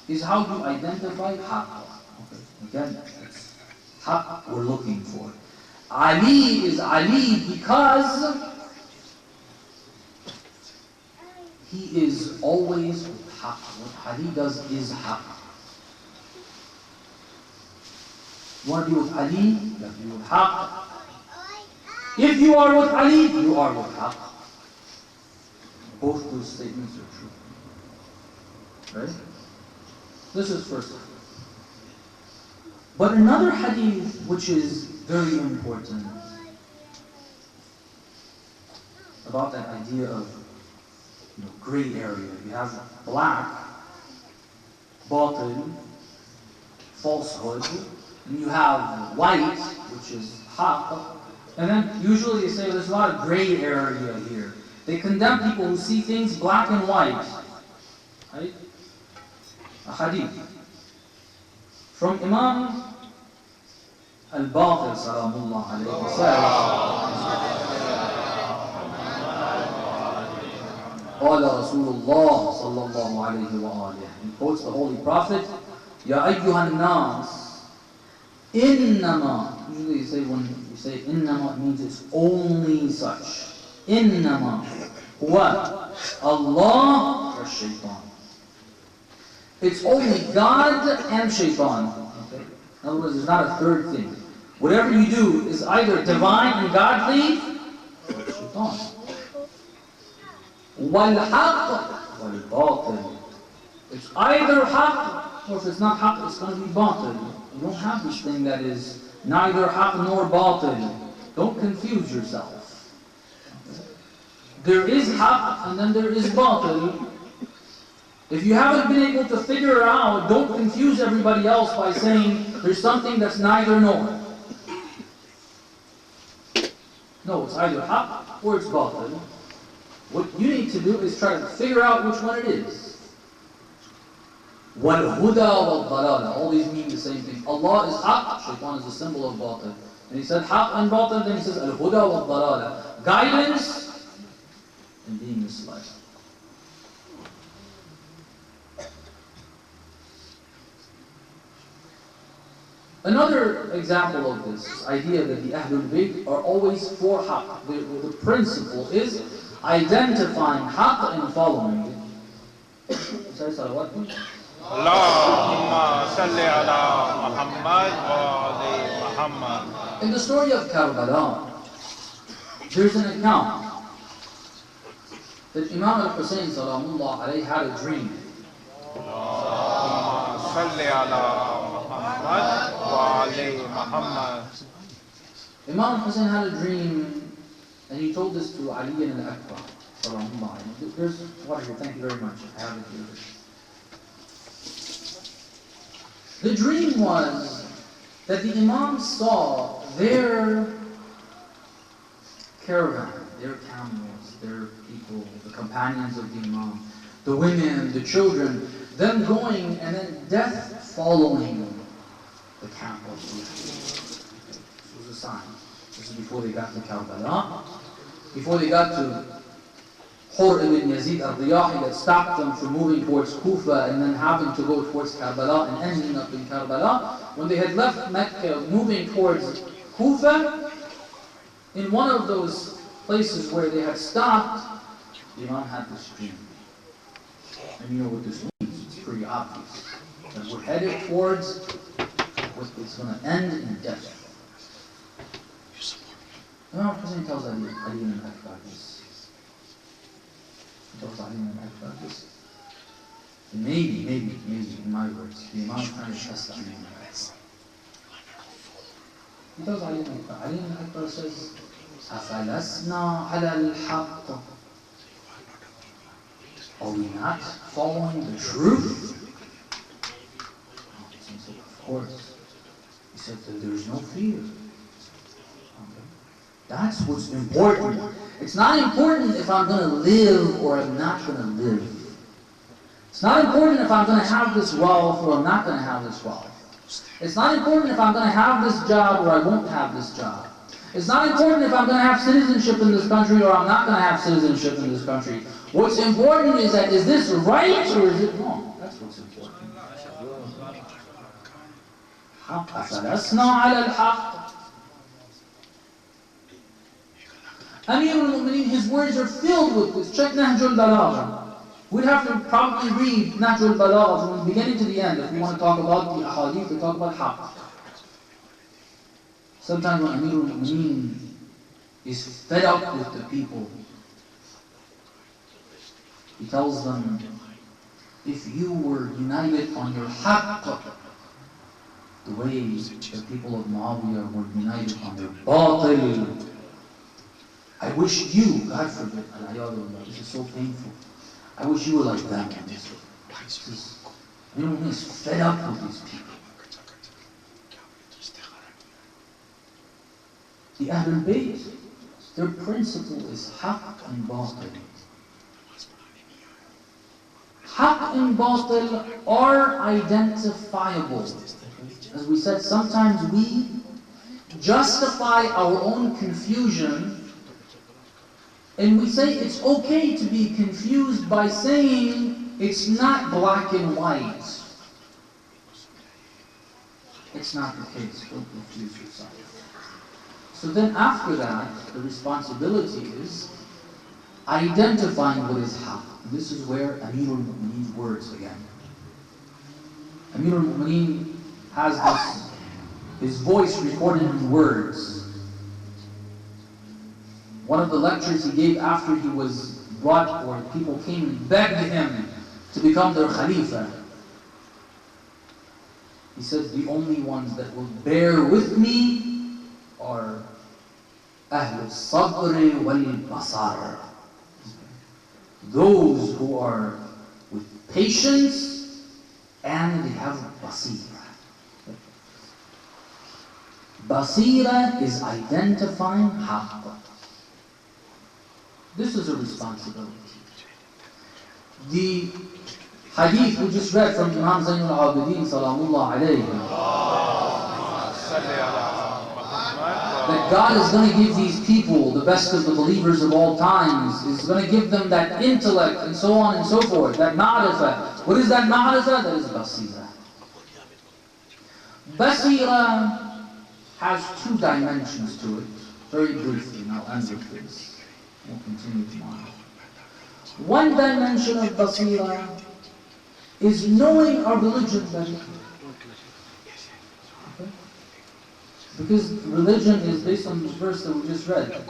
is how you identify haqq. Okay. Again, it's haqq we're looking for. Ali is Ali because he is always with haqq. What Ali does is haqq. You want to be with Ali, you have to be with haqq. If you are with Ali, you are with haqq. Both those statements are true. Right? This is first. But another hadith which is very important about that idea of gray area. You have black, batil, falsehood, and you have white, which is haqq. And then usually they say there's a lot of gray area here. They condemn people who see things black and white. Right? A hadith from Imam al-Baqir salamullah alayhi says, قال رسول الله صلى الله عليه وآله. He quotes the Holy Prophet, يا أيها الناس إنما. Usually you say when you say إنما, it means it's only such. إنما هو الله والشيطان. It's only God and shaitan. Okay? In other words, there's not a third thing. Whatever you do is either divine and godly or shaitan. وَالْحَقِّ وَالْبَاطِلِ. It's either haqq, or if it's not haqq, it's going to be batil. You don't have this thing that is neither haqq nor batil. Don't confuse yourself. Okay? There is haqq and then there is batil. If you haven't been able to figure it out, don't confuse everybody else by saying there's something that's neither nor. No, it's either haqq or it's batil. What you need to do is try to figure out which one it is. وَالْهُدَى وَالضَّلَالَ. All these mean the same thing. Allah is haqq, shaitan is the symbol of batil. And he said haqq and batil, then he says al-huda wal-dalala. Guidance and being misled. Another example of this idea that the Ahlul Bayt are always for haqq. The principle is identifying haqq and following it. Say salawat. Allahumma salli ala Muhammad wa ali Muhammad. In the story of Karbala, there's an account that Imam al-Hussein salamullah alayhi had a dream. Allahumma salli ala Muhammad wa ali Muhammad. Imam al-Hussein had a dream. And he told this to Ali and al-Akbar. There's water here, thank you very much. I have it here. The dream was that the Imam saw their caravan, their camels, their people, the companions of the Imam, the women, the children, them going and then death following the camels. This was a sign. This is before they got to Karbala. Before they got to Hur ibn Yazid al-Riyahi that stopped them from moving towards Kufa and then having to go towards Karbala and ending up in Karbala. When they had left Mecca moving towards Kufa, in one of those places where they had stopped, the Imam had this dream. And you know what this means, it's pretty obvious. That we're headed towards what's going to end in death. Imam Hussein tells Ali ibn Abi Talib this. He tells Ali ibn Abi Talib this. Maybe, in my words, the Imam trying to test Ali ibn Abi Talib. He tells Ali ibn Abi Talib, Ali ibn Abi Talib says, أَفَلَسْنَا عَلَى الْحَقِّ. Are we not following the truth? He said, of course. He said that there is no fear. Okay. That's what's important. It's not important if I'm going to live or I'm not going to live. It's not important if I'm going to have this wealth or I'm not going to have this wealth. It's not important if I'm going to have this job or I won't have this job. It's not important if I'm going to have citizenship in this country or I'm not going to have citizenship in this country. What's important is that, is this right or is it wrong? That's what's important. أَفَلَسْنَا عَلَى الْحَقِّ. Amir al-Mu'mineen, his words are filled with this. Check Nahjul Balagha. We'd have to probably read Nahjul Balagha from the beginning to the end if we want to talk about the ahadith, to talk about haqq. Sometimes when Amir al-Mu'mineen is fed up with the people, he tells them, if you were united on your haqq, the way the people of Muawiyah were united on their batil, I wish you, God forbid, this is so painful, I wish you were like them. You know, he's fed up with these people. The Ahlul Bayt, their principle is haqq and batil. Haqq and batil are identifiable. As we said, sometimes we justify our own confusion and we say it's okay to be confused by saying it's not black and white. It's not the case. Don't confuse yourself. So then after that, the responsibility is identifying what is haqq. This is where Amir al-Mu'mineen's words again. Amir al-Mu'mineen has this, his voice recorded in words. One of the lectures he gave after he was brought, or people came and begged him to become their Khalifa. He said, the only ones that will bear with me are Ahl al-Sabr wal-Basar. Those who are with patience and they have basira. Basira is identifying haqq. This is a responsibility. The hadith we just read from Imam Zayn al-Abidin salamullah alayhi, that God is going to give these people, the best of the believers of all times, is going to give them that intellect and so on and so forth, that ma'rifah. What is that ma'rifah? That is basira. Basira has two dimensions to it. Very briefly, and I'll end with this. We'll continue tomorrow. One dimension of basira is knowing our religion better. Okay? Because religion is based on the verse that we just read.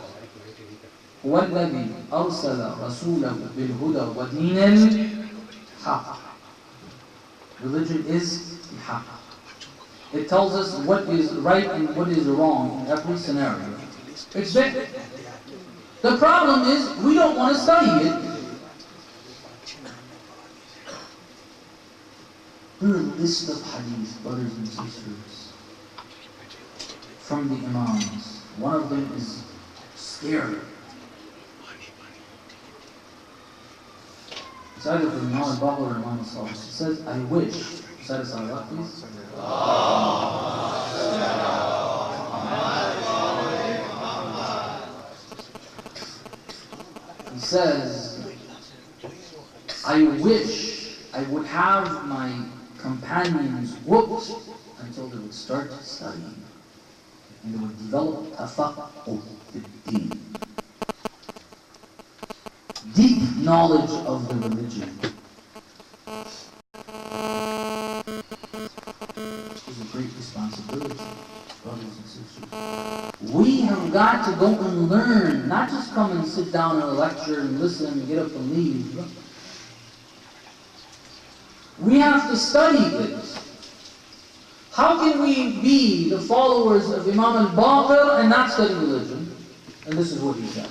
وَالَّذِي أَرْسَلَ رَسُولَهُ بِالْهُدَى وَدِينِ الْحَقِّ. Religion is the haqq. It tells us what is right and what is wrong in every scenario. It's there. The problem is, we don't want to study it. Here are a list of hadith, brothers and sisters, from the Imams. One of them is scary. It's either from Imam al-Baqir or Imam al-Salih. It says, I wish. Say salat, please. He says, I wish I would have my companions whooped until they would start studying and they would develop tafaqquh fid-deen, deep knowledge of the religion. is a great responsibility, brothers and sisters. We have got to go and learn, not just come and sit down in a lecture and listen and get up and leave. We have to study this. How can we be the followers of Imam al-Baqir and not study religion? And this is what he said.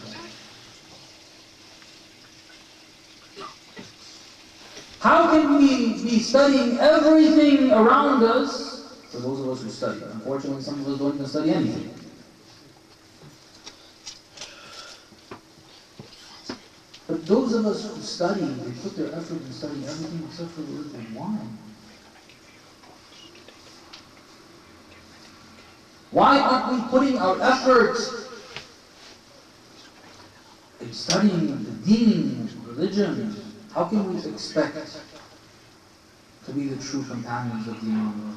How can we be studying everything around us, for those of us who study? Unfortunately, some of us don't even study anything. But those of us who study, they put their effort in studying everything except for religion. Why? Why aren't we putting our effort in studying the deen, religion? How can we expect to be the true companions of the Imam?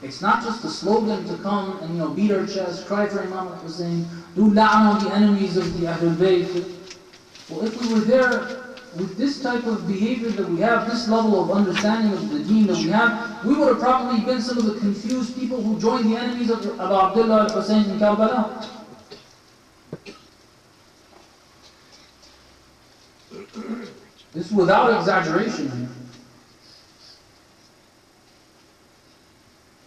It's not just a slogan to come and beat our chest, cry for Imam al-Hussein, do la'an on the enemies of the Ahlul Bayt. Well, if we were there with this type of behavior that we have, this level of understanding of the deen that we have, we would have probably been some of the confused people who joined the enemies of Abdullah al-Hussein in Karbala. This is without exaggeration.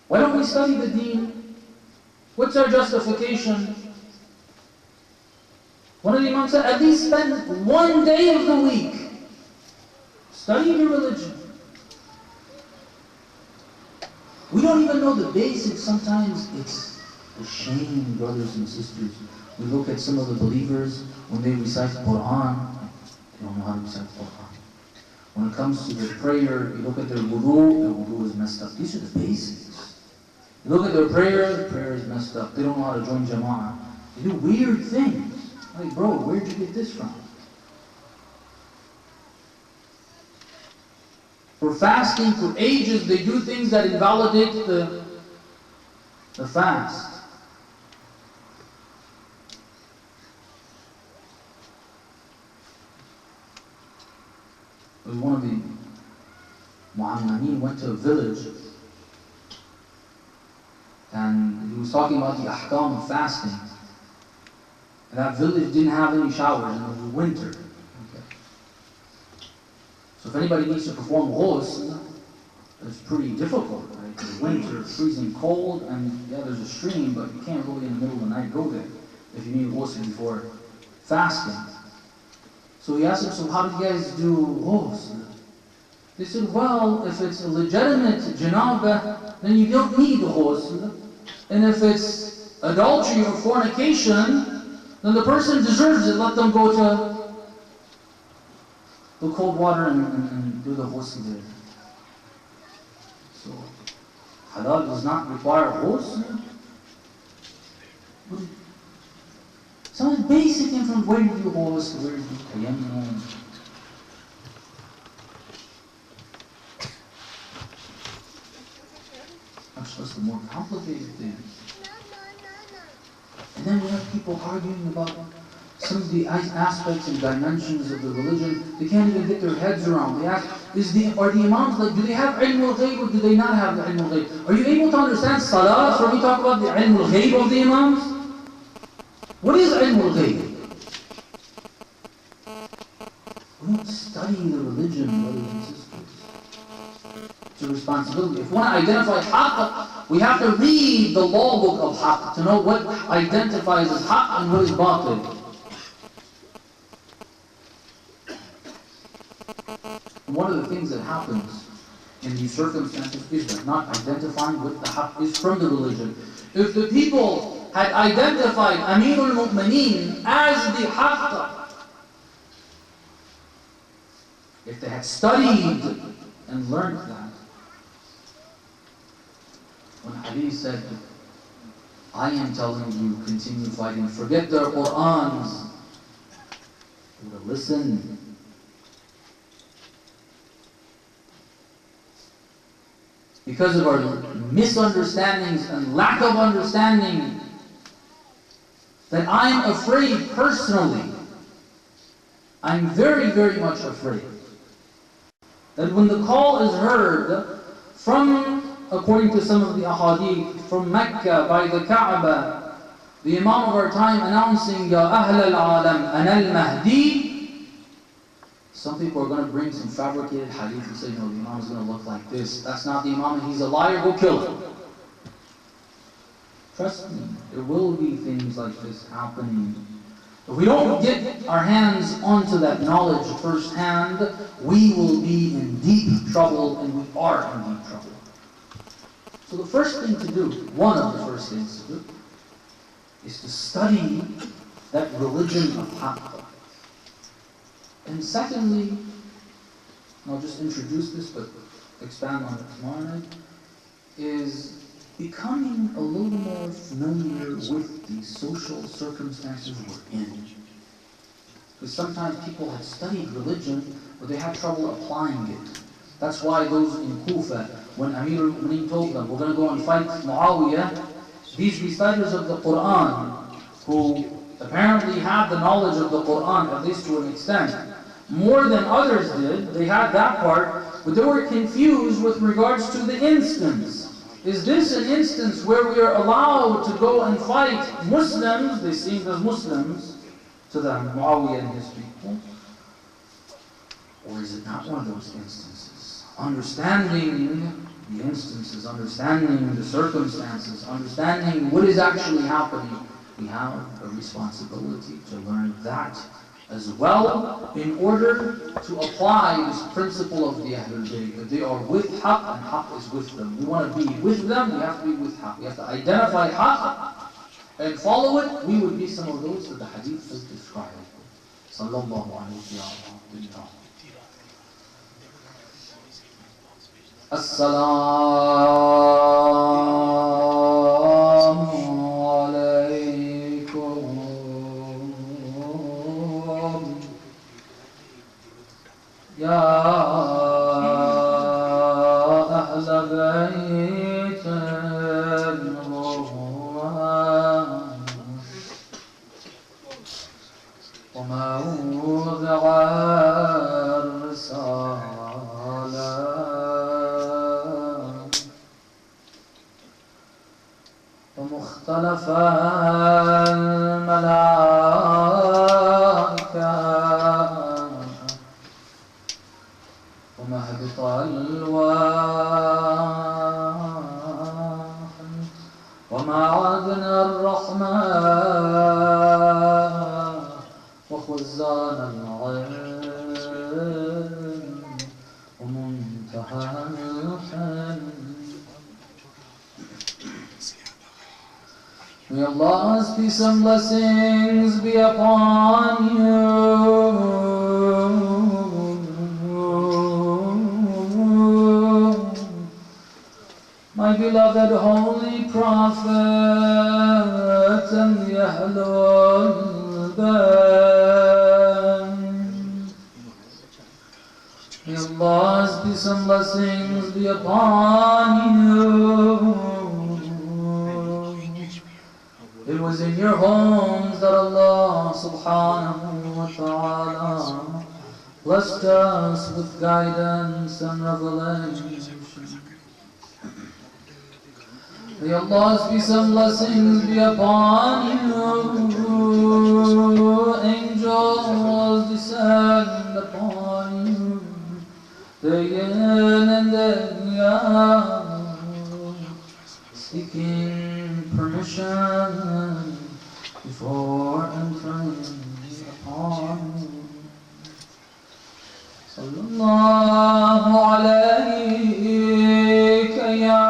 Why don't we study the deen? What's our justification? One of the Imams said, at least spend one day of the week studying your religion. We don't even know the basics. Sometimes it's a shame, brothers and sisters. We look at some of the believers when they recite the Quran. They don't know how to recite the Quran. When it comes to their prayer, you look at their wudu is messed up. These are the basics. You look at their prayer, the prayer is messed up. They don't know how to join jama'ah. They do weird things. Like, bro, where'd you get this from? For fasting, for ages, they do things that invalidate the fast. It was one of the Mu'ammaneen went to a village and he was talking about the ahkam of fasting. And that village didn't have any showers and it was winter. Okay. So if anybody needs to perform ghusl, it's pretty difficult, right? It's winter, freezing cold, and yeah, there's a stream, but you can't really in the middle of the night go there if you need ghusl before fasting. So he asked them, so how do you guys do ghusl? They said, well, if it's a legitimate janabah, then you don't need ghusl. And if it's adultery or fornication, then the person deserves it. Let them go to the cold water and do the ghusl there. So, halal does not require ghusl. Some basic information, where do you ghusl, where do you tayammum? Much less the more complicated things. And then we have people arguing about some of the aspects and dimensions of the religion. They can't even get their heads around. They ask, are the imams like, do they have ilm al-ghayb or do they not have the ilm al-ghayb? Are you able to understand salat when we talk about the ilm al-ghayb of the imams? What is ilm al-ghayb? We don't study the religion, brothers and sisters. It's a responsibility. If we want to identify haqq, we have to read the law book of haqq to know what identifies as haqq and what is batil. And one of the things that happens in these circumstances is that not identifying what the haqq is from the religion. If the people had identified Amirul Mu'mineen as the haqq, if they had studied and learned that, when Ali said, I am telling you, continue fighting, forget their Qur'ans, they would have listened. Because of our misunderstandings and lack of understanding, that I'm afraid personally, I'm very, very much afraid, that when the call is heard According to some of the ahadith, from Mecca by the Kaaba, the Imam of our time announcing, Ya Ahl al-Alam, Ana al-Mahdi. Some people are going to bring some fabricated hadith and say, no, the Imam is going to look like this. That's not the Imam, and he's a liar, go kill him. Trust me, there will be things like this happening. If we don't get our hands onto that knowledge firsthand, we will be in deep trouble, and we are in deep trouble. So the first thing to do, one of the first things to do, is to study that religion of haqq. And secondly, and I'll just introduce this but expand on it tomorrow night, is becoming a little more familiar with the social circumstances we're in. Because sometimes people have studied religion, but they have trouble applying it. That's why those in Kufa, when Amir al-Mu'mineen told them, we're going to go and fight Muawiyah, these reciters of the Quran, who apparently had the knowledge of the Quran, at least to an extent, more than others did, they had that part, but they were confused with regards to the instance. Is this an instance where we are allowed to go and fight Muslims, they seemed as Muslims to them, Muawiyah and his people? Or is it not one of those instances? Understanding the instances, understanding the circumstances, understanding what is actually happening, we have a responsibility to learn that as well in order to apply this principle of the Ahlul Bayt, that they are with haqq and haqq is with them. We want to be with them, we have to be with haqq. We have to identify haqq and follow it. We would be some of those that the hadith has described. Sallallahu alayhi wa sallam. يا أهل بيت النبوة وموضع الرسالة ومختلف الملائكة ومهبط الألواح ومعادن الرحمة وخزان العلم ومنتهى الحلم. May Allah's peace and blessings be upon you. My beloved Holy Prophet and the Ahlul Bayt. May Allah's peace and blessings be upon you. It was in your homes that Allah subhanahu wa ta'ala blessed us with guidance and revelation. May Allah's peace and blessings be upon you. Angels descend upon you, day in and day out, seeking permission before entering upon you. Sallallahu alayka ya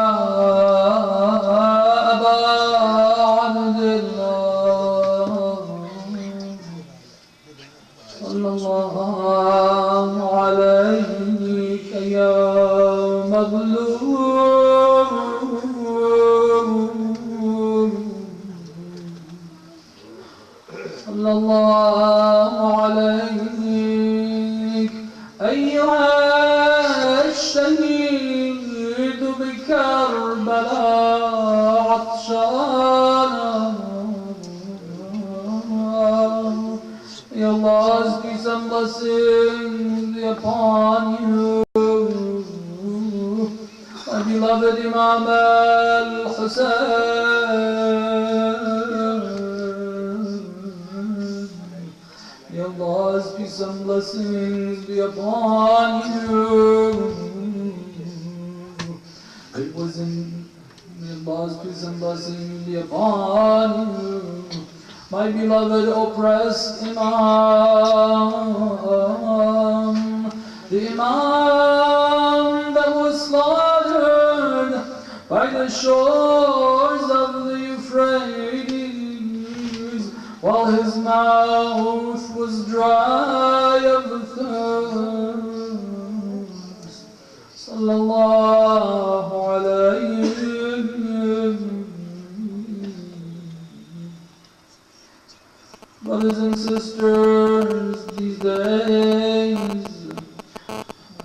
sallallahu alayka ya mazlum sallallahu alayka ayyuha ash-shaheed bi Karbala atshana. May Allah's peace and blessings be upon you. My beloved Imam al-Hussein. May Allah's peace and blessings be upon you. It was in May Allah's peace and blessings be upon you. My beloved oppressed Imam, the Imam that was slaughtered by the shores of the Euphrates, while his mouth was dry of thirst. Sallallahu alayhi. Brothers and sisters, these days,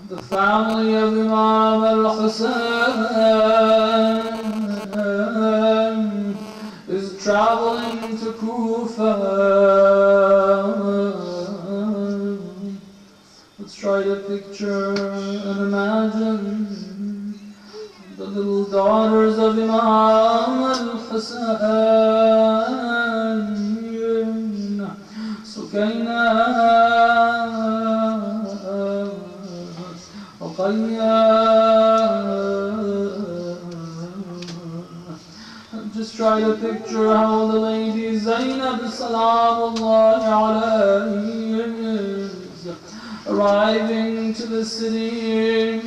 the family of Imam al-Hussein is traveling to Kufa. Let's try to picture and imagine the little daughters of Imam al-Hussein. سكينة رقية. Just try to picture how the lady Zainab Salamullahi alayhi is arriving to the city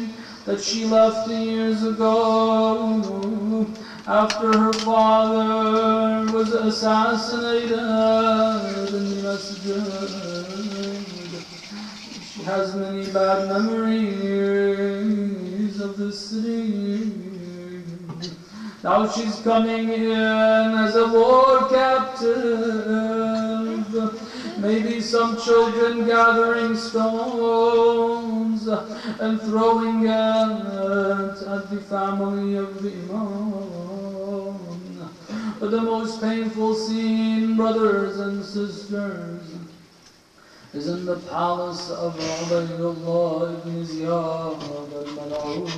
that she left years ago after her father was assassinated in the masjid. She has many bad memories of the city. Now she's coming in as a war captive. Maybe some children gathering stones and throwing it at the family of the Imam. But the most painful scene, brothers and sisters, is in the palace of Ubaydullah ibn Ziyad al-Mal'un.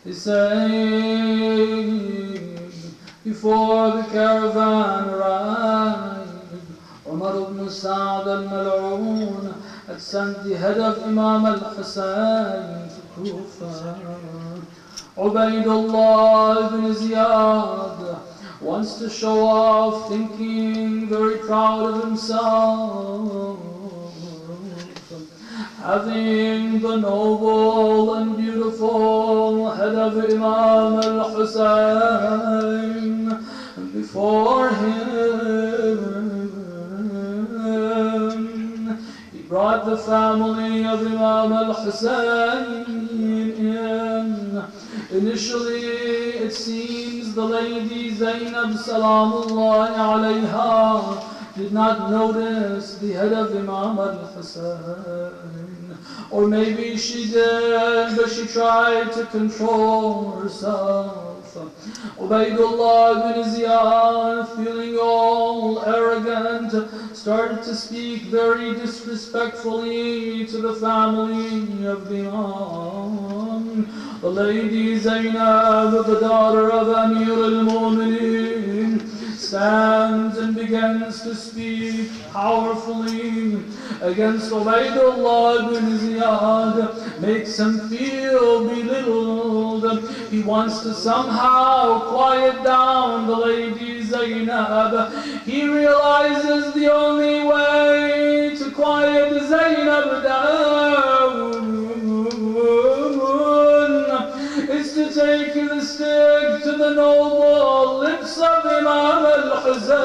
They say, before the caravan arrived, Umar ibn Sa'd al-Mal'un had sent the head of Imam al-Hussein to Kufa. Ubaydullah ibn Ziyad wants to show off, thinking very proud of himself, having the noble and beautiful head of Imam al-Hussein before him. He brought the family of Imam al-Hussein in. Initially, it seems the lady Zainab Salamullahi alayha did not notice the head of Imam al-Hussein. Or maybe she did, but she tried to control herself. Ubaydullah ibn Ziyad, feeling all arrogant, started to speak very disrespectfully to the family of the Imam. The lady Zainab, the daughter of Amir al-Mu'mineen, stands and begins to speak powerfully against Ubaydullah ibn Ziyad, makes him feel belittled. He wants to somehow quiet down the lady Zainab. He realizes the only way to quiet Zainab down is to take the stick to the noble lips of Imam al-Hussein.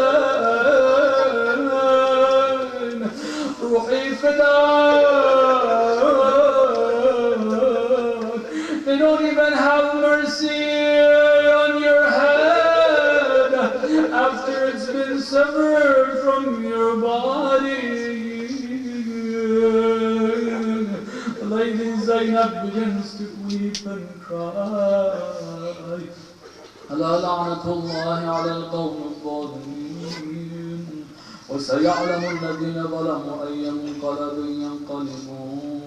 Ruhi fidak. They don't even have mercy on your head after it's been severed from your body. Lady Zainab begins to weep and cry. ألا لعنة الله على القوم الظالمين وسيعلم الذين ظلموا أي منقلب ينقلبون.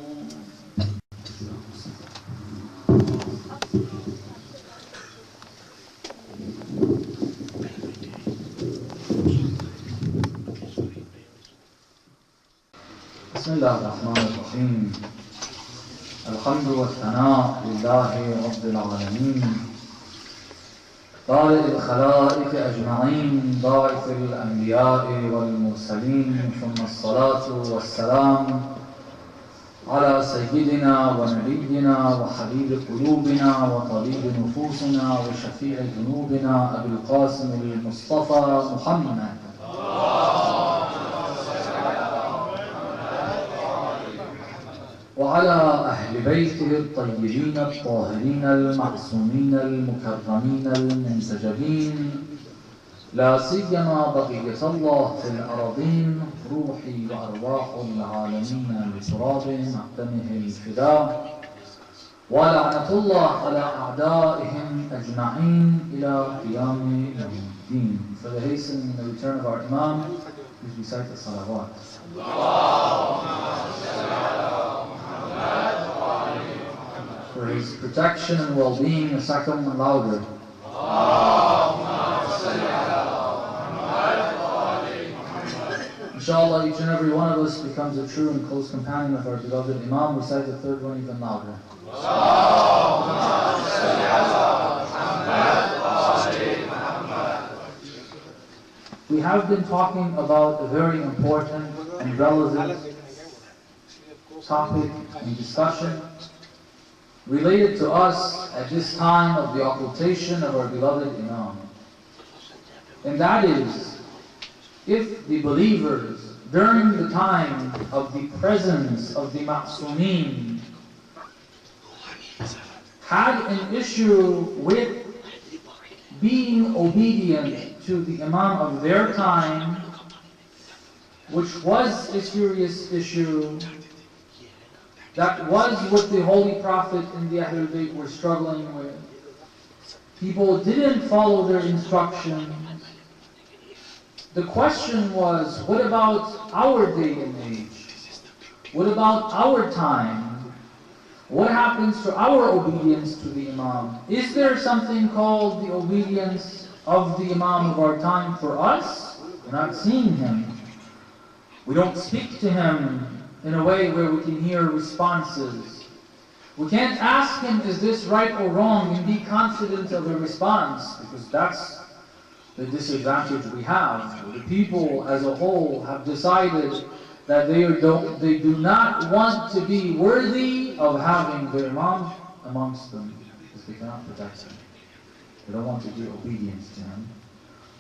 الله الرحمن الرحيم الحمد والثناء لله رب العالمين بارئ الخلائق أجمعين باعث الأنبياء والمرسلين ثم الصلاة والسلام على سيدنا ونبينا وحبيب قلوبنا وطبيب نفوسنا وشفيع ذنوبنا أبي القاسم المصطفى محمد وعلى أهل بيته الطيبين الطاهرين المعصومين المكرمين المنسجبين لا سيما بقية الله في الأراضين روحي وأرواح العالمين بتراب مقدمه الفداء ولعنة الله على أعدائهم أجمعين إلى قيام يوم الدين. For the hastening and the return of our Imam, please recite the salawat. For his protection and well-being, a second louder. Inshallah, each and every one of us becomes a true and close companion of our beloved Imam. Recite the third one even louder. We have been talking about a very important and relevant topic and discussion related to us at this time of the occultation of our beloved Imam. And that is, if the believers during the time of the presence of the Ma'soomeen had an issue with being obedient to the Imam of their time, which was a serious issue, that was what the Holy Prophet and the Ahlul Bayt were struggling with. People didn't follow their instructions. The question was, what about our day and age? What about our time? What happens to our obedience to the Imam? Is there something called the obedience of the Imam of our time for us? We're not seeing him. We don't speak to him in a way where we can hear responses. We can't ask him, is this right or wrong, and be confident of a response, because that's the disadvantage we have. The people as a whole have decided that they do not want to be worthy of having their Imam amongst them, because they cannot protect him. They don't want to be obedient to him.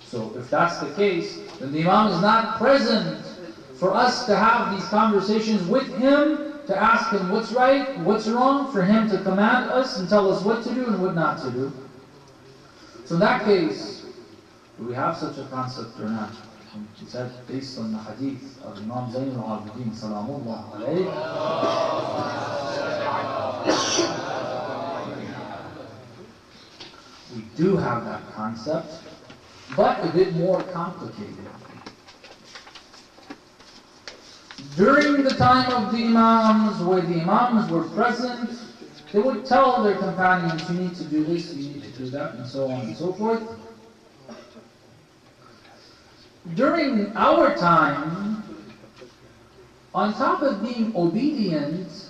So if that's the case, then the Imam is not present for us to have these conversations with him, to ask him what's right, what's wrong, for him to command us and tell us what to do and what not to do. So in that case, do we have such a concept or not? He said, based on the hadith of Imam Zayn al-Abidin, salamullah alayhi, we do have that concept, but a bit more complicated. During the time of the Imams, where the Imams were present, they would tell their companions, you need to do this, you need to do that, and so on and so forth. During our time, on top of being obedient,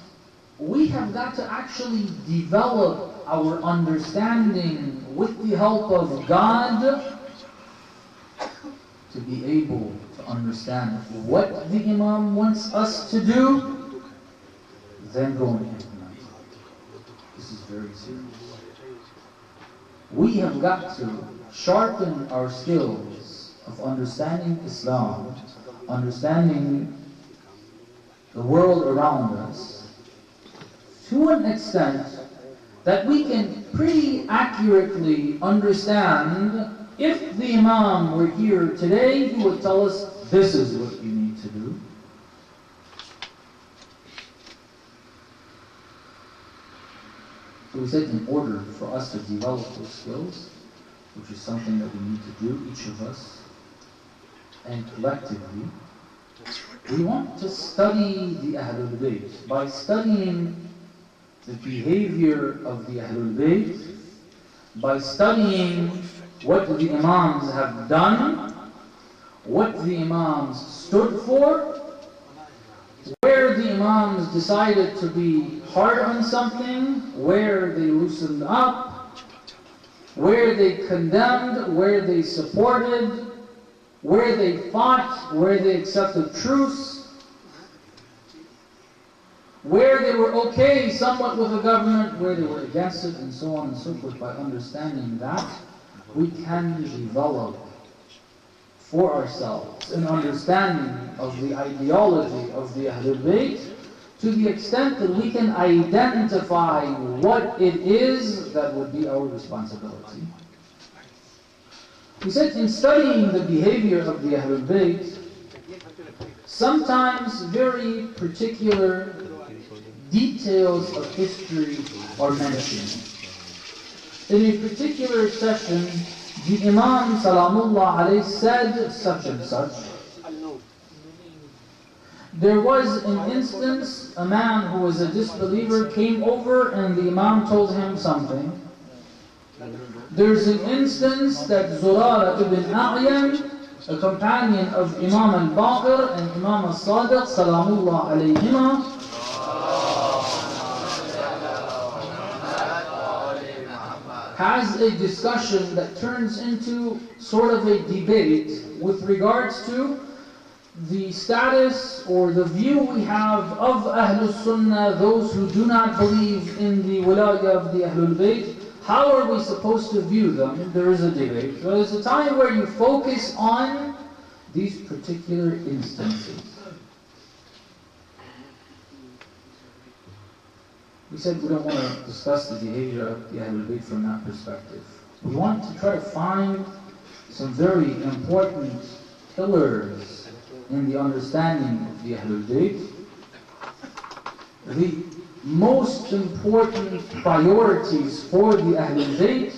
we have got to actually develop our understanding with the help of God to be able to understand what the Imam wants us to do, then go and implement it. This is very serious. We have got to sharpen our skills of understanding Islam, understanding the world around us, to an extent that we can pretty accurately understand. If the Imam were here today, he would tell us, this is what you need to do. So we said, in order for us to develop those skills, which is something that we need to do, each of us, and collectively, we want to study the Ahlul Bayt. By studying the behavior of the Ahlul Bayt, by studying what the Imams have done, what the Imams stood for, where the Imams decided to be hard on something, where they loosened up, where they condemned, where they supported, where they fought, where they accepted truce, where they were okay somewhat with the government, where they were against it, and so on and so forth. By understanding that, we can develop for ourselves an understanding of the ideology of the Ahlul Bayt to the extent that we can identify what it is that would be our responsibility. We said in studying the behavior of the Ahlul Bayt, sometimes very particular details of history are mentioned. In a particular session, the Imam Salamullah alayhi said such and such. There was an instance, a man who was a disbeliever came over and the Imam told him something. There's an instance that Zurara ibn A'yan, a companion of Imam al-Baqir and Imam al-Sadiq, Salamullah alayhima, has a discussion that turns into sort of a debate with regards to the status or the view we have of Ahlul Sunnah, those who do not believe in the wilayah of the Ahlul Bayt. How are we supposed to view them? There is a debate. So it's a time where you focus on these particular instances. We said we don't want to discuss the behavior of the Ahlul Bayt from that perspective. We want to try to find some very important pillars in the understanding of the Ahlul Bayt. The most important priorities for the Ahlul Bayt,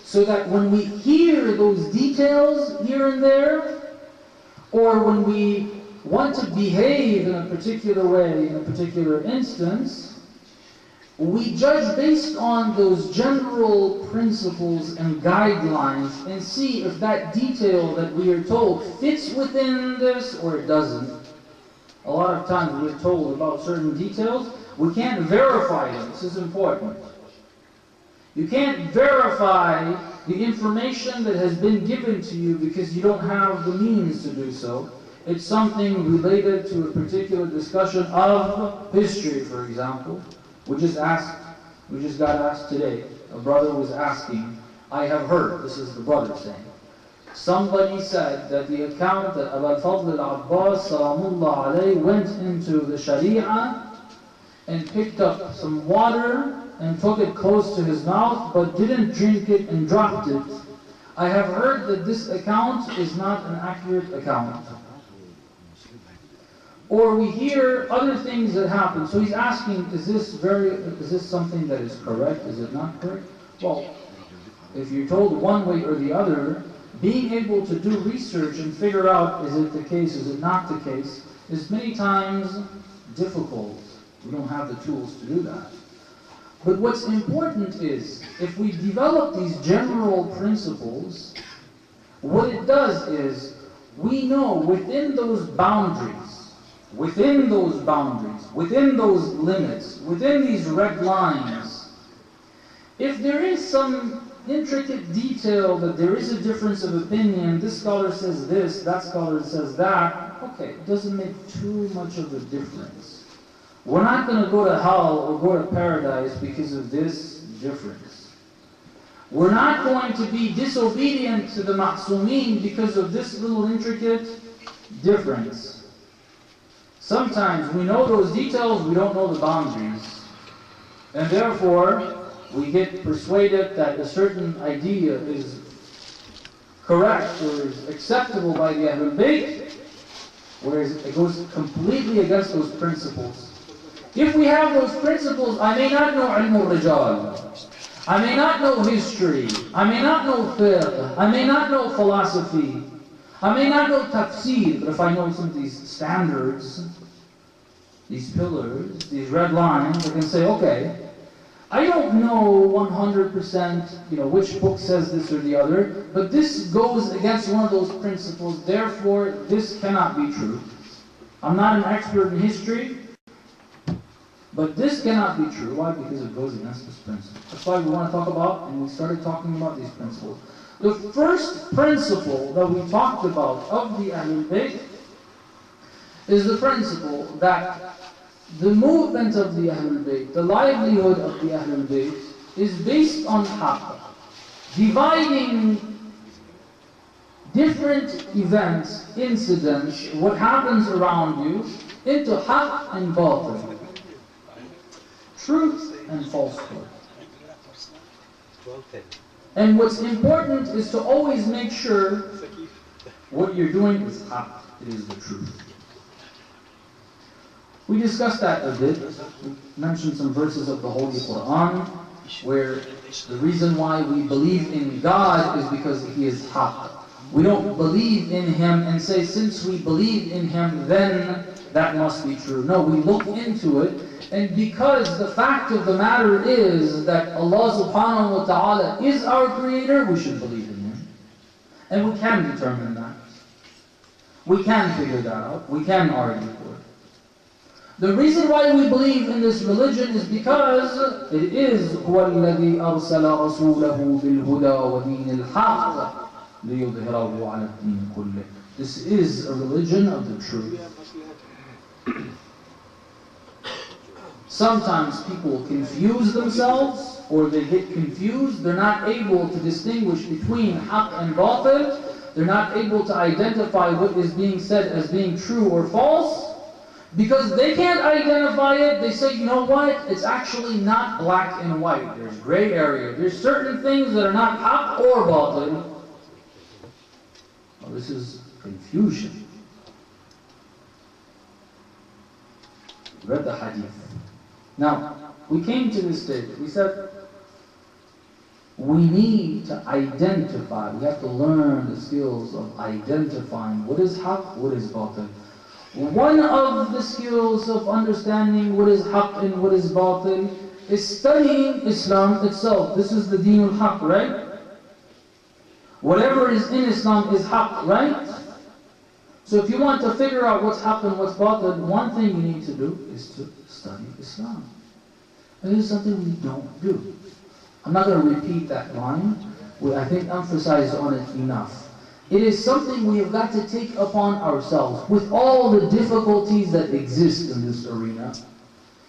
so that when we hear those details here and there, or when we want to behave in a particular way, in a particular instance, we judge based on those general principles and guidelines and see if that detail that we are told fits within this or it doesn't. A lot of times we're told about certain details, we can't verify them. This is important. You can't verify the information that has been given to you because you don't have the means to do so. It's something related to a particular discussion of history, for example. We just got asked today, a brother was asking, I have heard, this is the brother saying, somebody said that the account that Abu al-Fadl al-Abbas salamullah alayhi went into the Sharia and picked up some water and took it close to his mouth but didn't drink it and dropped it. I have heard that this account is not an accurate account. Or we hear other things that happen. So he's asking, is this something that is correct? Is it not correct? Well, if you're told one way or the other, being able to do research and figure out, is it the case, is it not the case, is many times difficult. We don't have the tools to do that. But what's important is, if we develop these general principles, what it does is, we know within those boundaries, within those limits, within these red lines, if there is some intricate detail that there is a difference of opinion, this scholar says this, that scholar says that, okay, it doesn't make too much of a difference. We're not going to go to hell or go to paradise because of this difference. We're not going to be disobedient to the ma'sumeen because of this little intricate difference. Sometimes we know those details, we don't know the boundaries. And therefore, we get persuaded that a certain idea is correct or is acceptable by the Ahlul Bayt, whereas it goes completely against those principles. If we have those principles, I may not know ilm al-rijal, I may not know history, I may not know fiqh, I may not know philosophy, I may not know tafsir, but if I know some of these standards, these pillars, these red lines, I can say, okay, I don't know 100%, which book says this or the other, but this goes against one of those principles, therefore this cannot be true. I'm not an expert in history, But this cannot be true. Why? Because it goes against this principle. That's why we want to talk about, and we started talking about these principles. The first principle that we talked about of the Ahlul Bayt is the principle that the movement of the Ahlul Bayt, the livelihood of the Ahlul Bayt, is based on haqq, dividing different events, incidents, what happens around you, into haqq and batil, truth and falsehood. And what's important is to always make sure what you're doing is haqq, it is the truth. We discussed that a bit. We mentioned some verses of the Holy Quran where the reason why we believe in God is because He is haqq. We don't believe in Him and say, since we believe in Him, then that must be true. No, we look into it, and because the fact of the matter is that Allah subhanahu wa ta'ala is our creator, we should believe in Him. And we can determine that. We can figure that out. We can argue for it. The reason why we believe in this religion is because it is هُوَ الَّذِي أَرْسَلَ رَسُولَهُ بِالْهُدَى وَدِينِ الْحَقِّ لِيُظْهِرَهُ عَلَى الدِّينِ كُلِّهِ. This is a religion of the truth. Sometimes people confuse themselves, or they get confused. They're not able to distinguish between haqq and batil. They're not able to identify what is being said as being true or false. Because they can't identify it, they say, you know what? It's actually not black and white. There's gray area. There's certain things that are not haqq or batil. Well, this is confusion. Read the hadith. Now, we came to this stage. We said, we need to identify. We have to learn the skills of identifying what is haqq, what is batil. One of the skills of understanding what is haqq and what is batil is studying Islam itself. This is the deen al-haqq, right? Whatever is in Islam is haqq, right? So if you want to figure out what's haqq and what's batil, one thing you need to do is to study Islam. And this is something we don't do. I'm not going to repeat that line. I think emphasize on it enough. It is something we have got to take upon ourselves with all the difficulties that exist in this arena.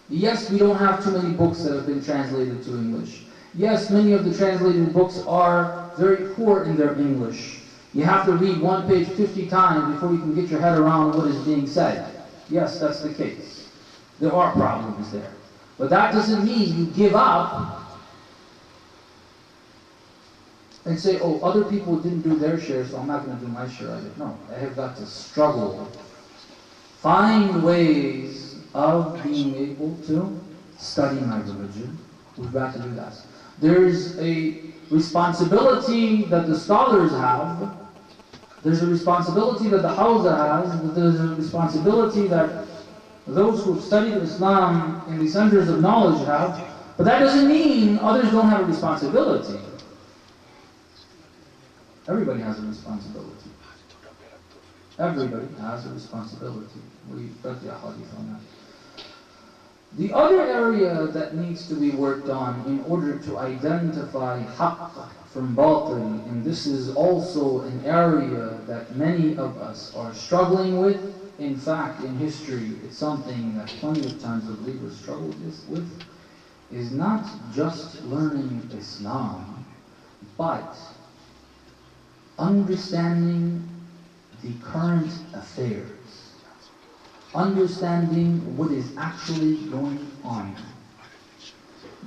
Yes, we don't have too many books that have been translated to English. Yes, many of the translated books are very poor in their English. You have to read one page 50 times before you can get your head around what is being said. Yes, that's the case. There are problems there. But that doesn't mean you give up and say, oh, other people didn't do their share, so I'm not going to do my share of it. No, I have got to struggle. Find ways of being able to study my religion. We've got to do that. There's a responsibility that the scholars have. There's a responsibility that the Hawza has. There's a responsibility that those who have studied Islam in the centers of knowledge have. But that doesn't mean others don't have a responsibility. Everybody has a responsibility. Everybody has a responsibility. We read the hadith on that. The other area that needs to be worked on in order to identify haqq from batil, and this is also an area that many of us are struggling with. In fact, in history, it's something that plenty of times the believers struggle with, is not just learning Islam, but understanding the current affairs, understanding what is actually going on,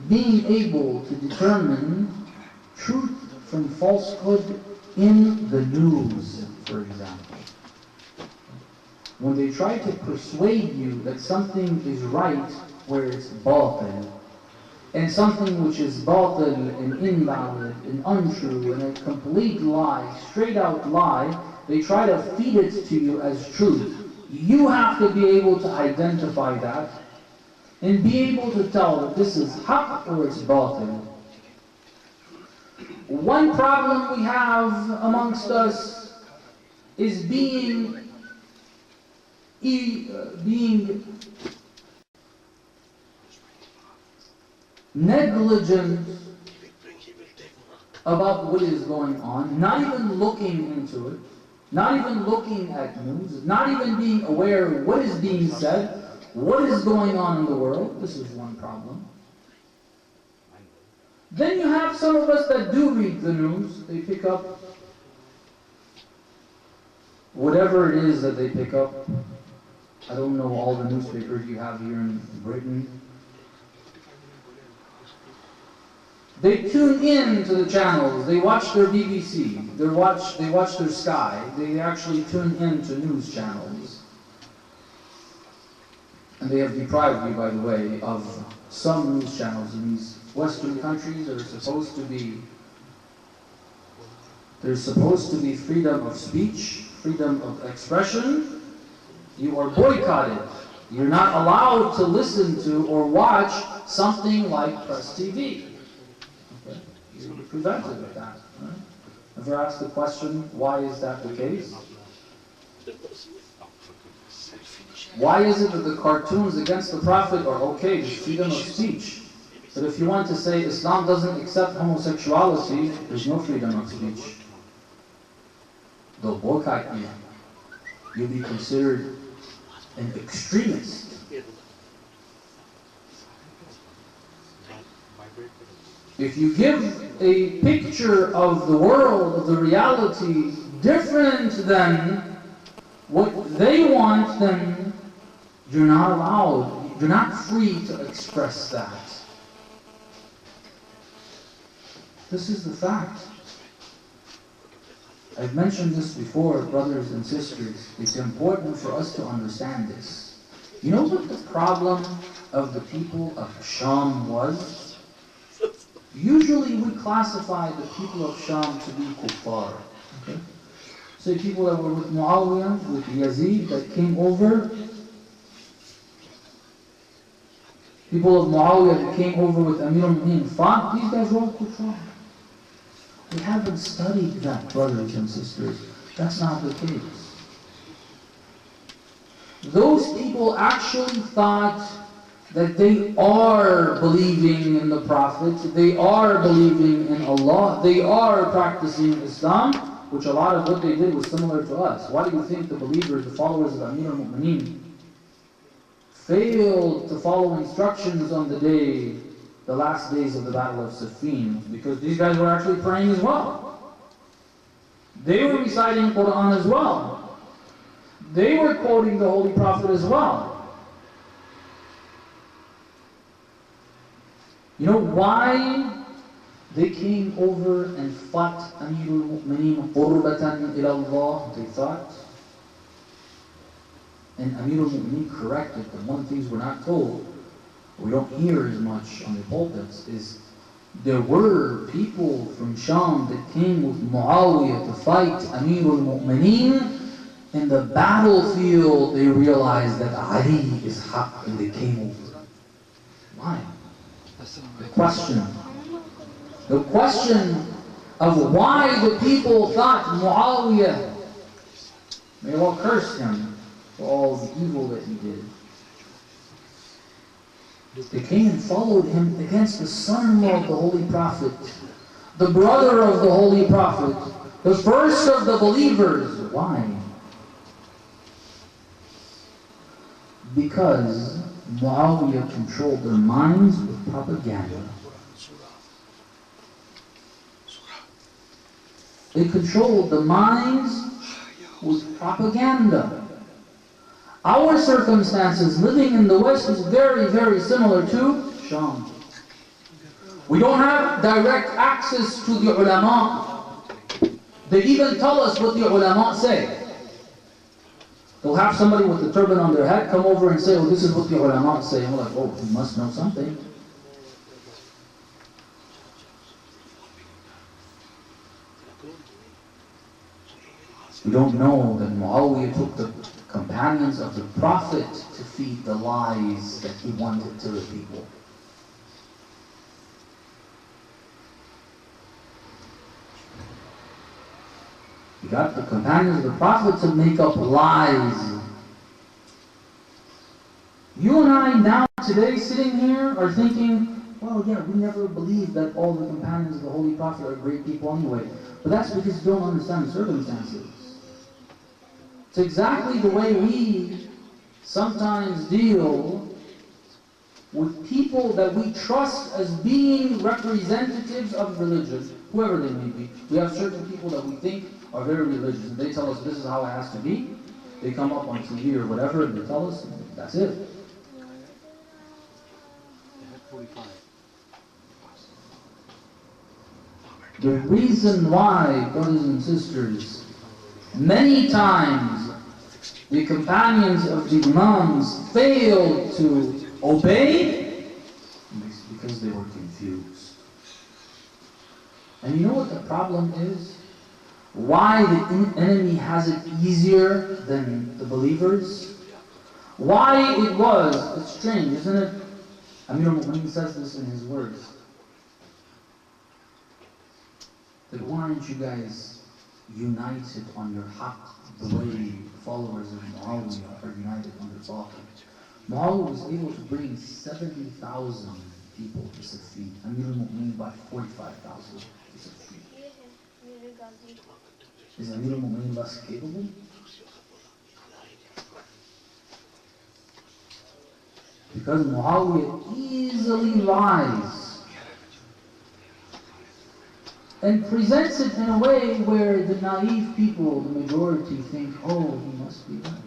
being able to determine truth from falsehood in the news, for example. When they try to persuade you that something is right where it's batil, and something which is batil and invalid and untrue and a complete lie, straight out lie, they try to feed it to you as truth. You have to be able to identify that and be able to tell that this is haqq or it's batil. One problem we have amongst us is being negligent about what is going on, not even looking into it, not even looking at news, not even being aware of what is being said, what is going on in the world. This is one problem. Then you have some of us that do read the news. They pick up whatever it is that they pick up. I don't know all the newspapers you have here in Britain. They tune in to the channels. They watch their BBC. They watch their Sky. They actually tune in to news channels. And they have deprived me, by the way, of some news channels in these Western countries that are supposed to be. There's supposed to be freedom of speech, freedom of expression. You are boycotted. You're not allowed to listen to or watch something like Press TV. Okay? You're prevented of that. Right? Ever asked the question, why is that the case? Why is it that the cartoons against the Prophet are okay? There's freedom of speech. But if you want to say Islam doesn't accept homosexuality, there's no freedom of speech. They'll boycott you. You'll be considered an extremist. If you give a picture of the world, of the reality, different than what they want, then you're not allowed, you're not free to express that. This is the fact. I've mentioned this before, brothers and sisters. It's important for us to understand this. You know what the problem of the people of Sham was? Usually we classify the people of Sham to be kuffar. Okay? So people that were with Muawiyah, with Yazid, that came over. People of Muawiyah that came over with Amir al-Mu'minin fought. These guys were all kuffar. We haven't studied that, brothers and sisters. That's not the case. Those people actually thought that they are believing in the Prophet, they are believing in Allah, they are practicing Islam, which a lot of what they did was similar to us. Why do you think the believers, the followers of Amir al-Mu'minin, failed to follow instructions on the last days of the Battle of Siffin? Because these guys were actually praying as well. They were reciting Quran as well. They were quoting the Holy Prophet as well. You know why they came over and fought Amir al-Mu'mineen qurbatan ila Allah? They thought. And Amir al-Mu'mineen corrected them. One of the things we're not told, we don't hear as much on the pulpits, is there were people from Sham that came with Muawiyah to fight Amir al-Mu'mineen. In the battlefield, they realized that Ali is haq, and they came over. Why? The question of why the people thought Muawiyah, may Allah curse him for all the evil that he did. They came and followed him against the son-in-law of the Holy Prophet, the brother of the Holy Prophet, the first of the believers. Why? Because Muawiyah controlled their minds with propaganda. They controlled the minds with propaganda. Our circumstances living in the West is very, very similar to Sham. We don't have direct access to the ulama. They even tell us what the ulama say. They'll have somebody with a turban on their head come over and say, oh, this is what the ulama say. And we're like, oh, you must know something. We don't know that Muawiyah took the companions of the Prophet to feed the lies that he wanted to the people. He got the companions of the Prophet to make up lies. You and I now, today, sitting here, are thinking, well, yeah, we never believed that all the companions of the Holy Prophet are great people anyway. But that's because you don't understand the circumstances. It's exactly the way we sometimes deal with people that we trust as being representatives of religion, whoever they may be. We have certain people that we think are very religious, and they tell us this is how it has to be. They come up on TV or whatever, and they tell us, and that's it. The reason why, brothers and sisters, many times the companions of the Imams failed to obey because they were confused. And you know what the problem is? Why the enemy has it easier than the believers? Why it was, it's strange, isn't it? Amir al-Mu'mineen says this in his words. That why aren't you guys united on your haqq the way the followers of Muawiyah are united on their batil? Muawiyah was able to bring 70,000 people to succeed. Amir al-Mu'mineen by 45,000 to succeed. Is Amir al-Mu'mineen less capable? Because Muawiyah easily lies and presents it in a way where the naive people, the majority, think, oh, he must be right.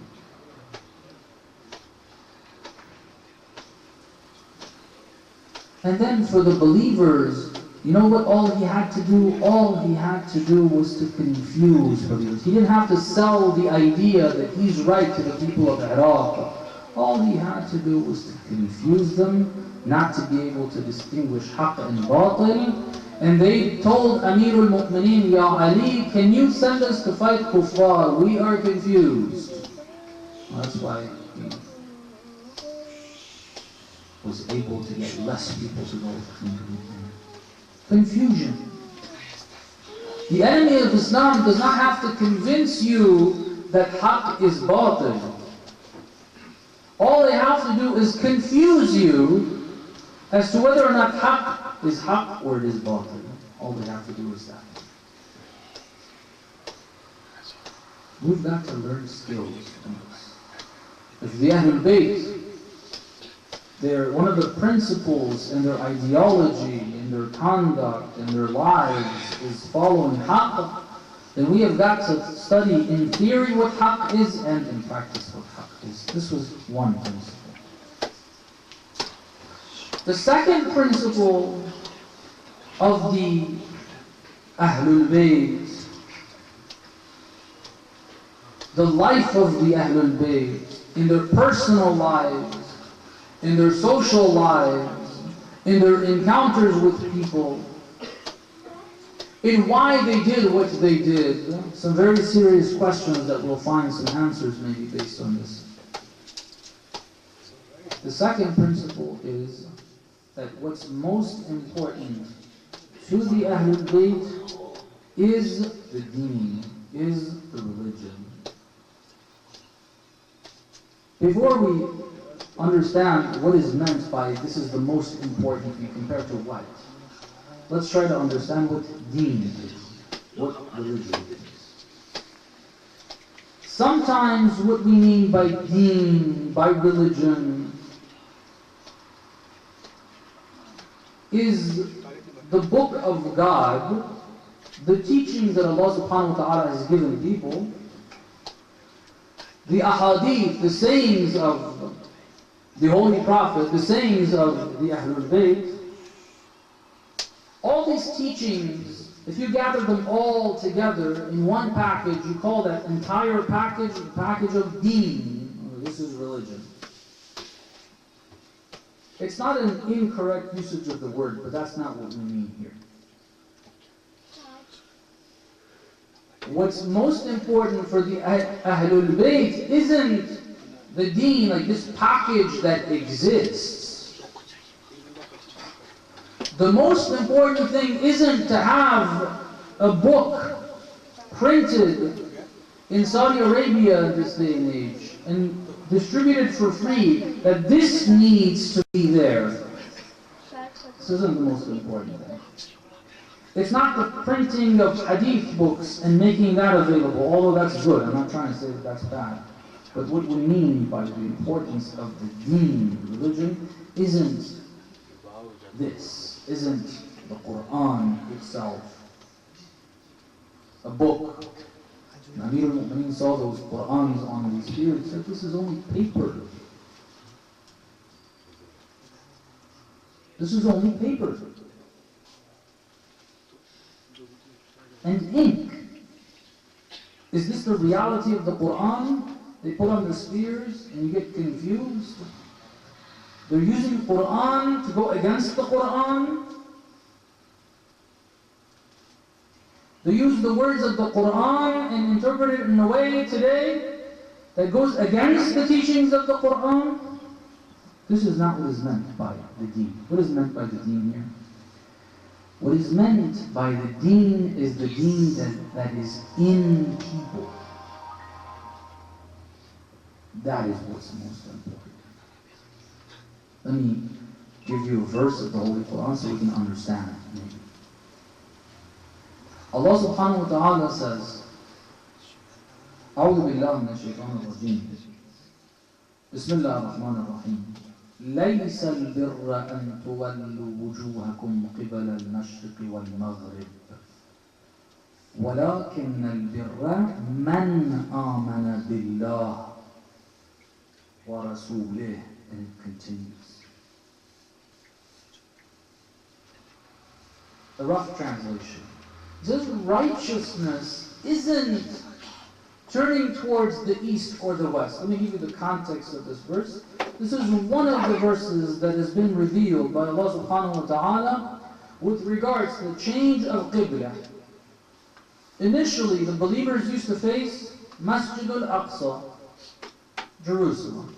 And then for the believers, you know what all he had to do? All he had to do was to confuse believers. He didn't have to sell the idea that he's right to the people of Iraq. All he had to do was to confuse them, not to be able to distinguish haqq and batil. And they told Amir al-Mu'mineen, Ya Ali, can you send us to fight kuffar? We are confused. Well, that's why he was able to get less people to go into confusion. The enemy of Islam does not have to convince you that haqq is batil. All they have to do is confuse you as to whether or not haqq is haqq or it is batil. All they have to do is that. We've got to learn skills from this. If the Ahlul Bayt, one of the principles in their ideology, in their conduct, in their lives is following haqq, then we have got to study in theory what haqq is and in practice what haqq is. This was one principle. The second principle of the Ahlul Bayt, the life of the Ahlul Bayt, in their personal lives, in their social lives, in their encounters with people, in why they did what they did, some very serious questions that we'll find some answers maybe based on this. The second principle is that what's most important to the Ahlul Bayt is the deen, is the religion. Before we understand what is meant by this is the most important thing compared to what, let's try to understand what deen is, what religion is. Sometimes what we mean by deen, by religion, is the book of God, the teachings that Allah subhanahu wa ta'ala has given people, the ahadith, the sayings of the Holy Prophet, the sayings of the Ahlul Bayt. All these teachings, if you gather them all together in one package, you call that entire package the package of deen. This is religion. It's not an incorrect usage of the word, but that's not what we mean here. What's most important for the Ahlul Bayt isn't the deen, like this package that exists. The most important thing isn't to have a book printed in Saudi Arabia this day and age and distributed for free, that this needs to be there. This isn't the most important thing. It's not the printing of hadith books and making that available, although that's good. I'm not trying to say that that's bad. But what we mean by the importance of the deen, religion, isn't this, isn't the Quran itself. A book. Amir al-Mu'mineen saw those Qurans on these spirits, said this is only paper. This is only paper. And ink. Is this the reality of the Quran? They put on the spears and you get confused. They're using Quran to go against the Quran. They use the words of the Quran and interpret it in a way today that goes against the teachings of the Quran. This is not what is meant by the deen. What is meant by the deen here? What is meant by the deen is the deen that is in people. That is what's most important. Let me give you a verse of the Holy Quran so we can understand it. Maybe. Allah subhanahu wa ta'ala says, أعوذ بالله من الشيطان الرجيم بسم الله الرحمن الرحيم ليس البر أن تولوا وجوهكم قبل المشرق والمغرب ولكن البر من آمن بالله ورسوله. And it continues. The rough translation. This righteousness isn't turning towards the east or the west. Let me give you the context of this verse. This is one of the verses that has been revealed by Allah subhanahu wa ta'ala with regards to the change of Qibla. Initially, the believers used to face Masjid al-Aqsa, Jerusalem.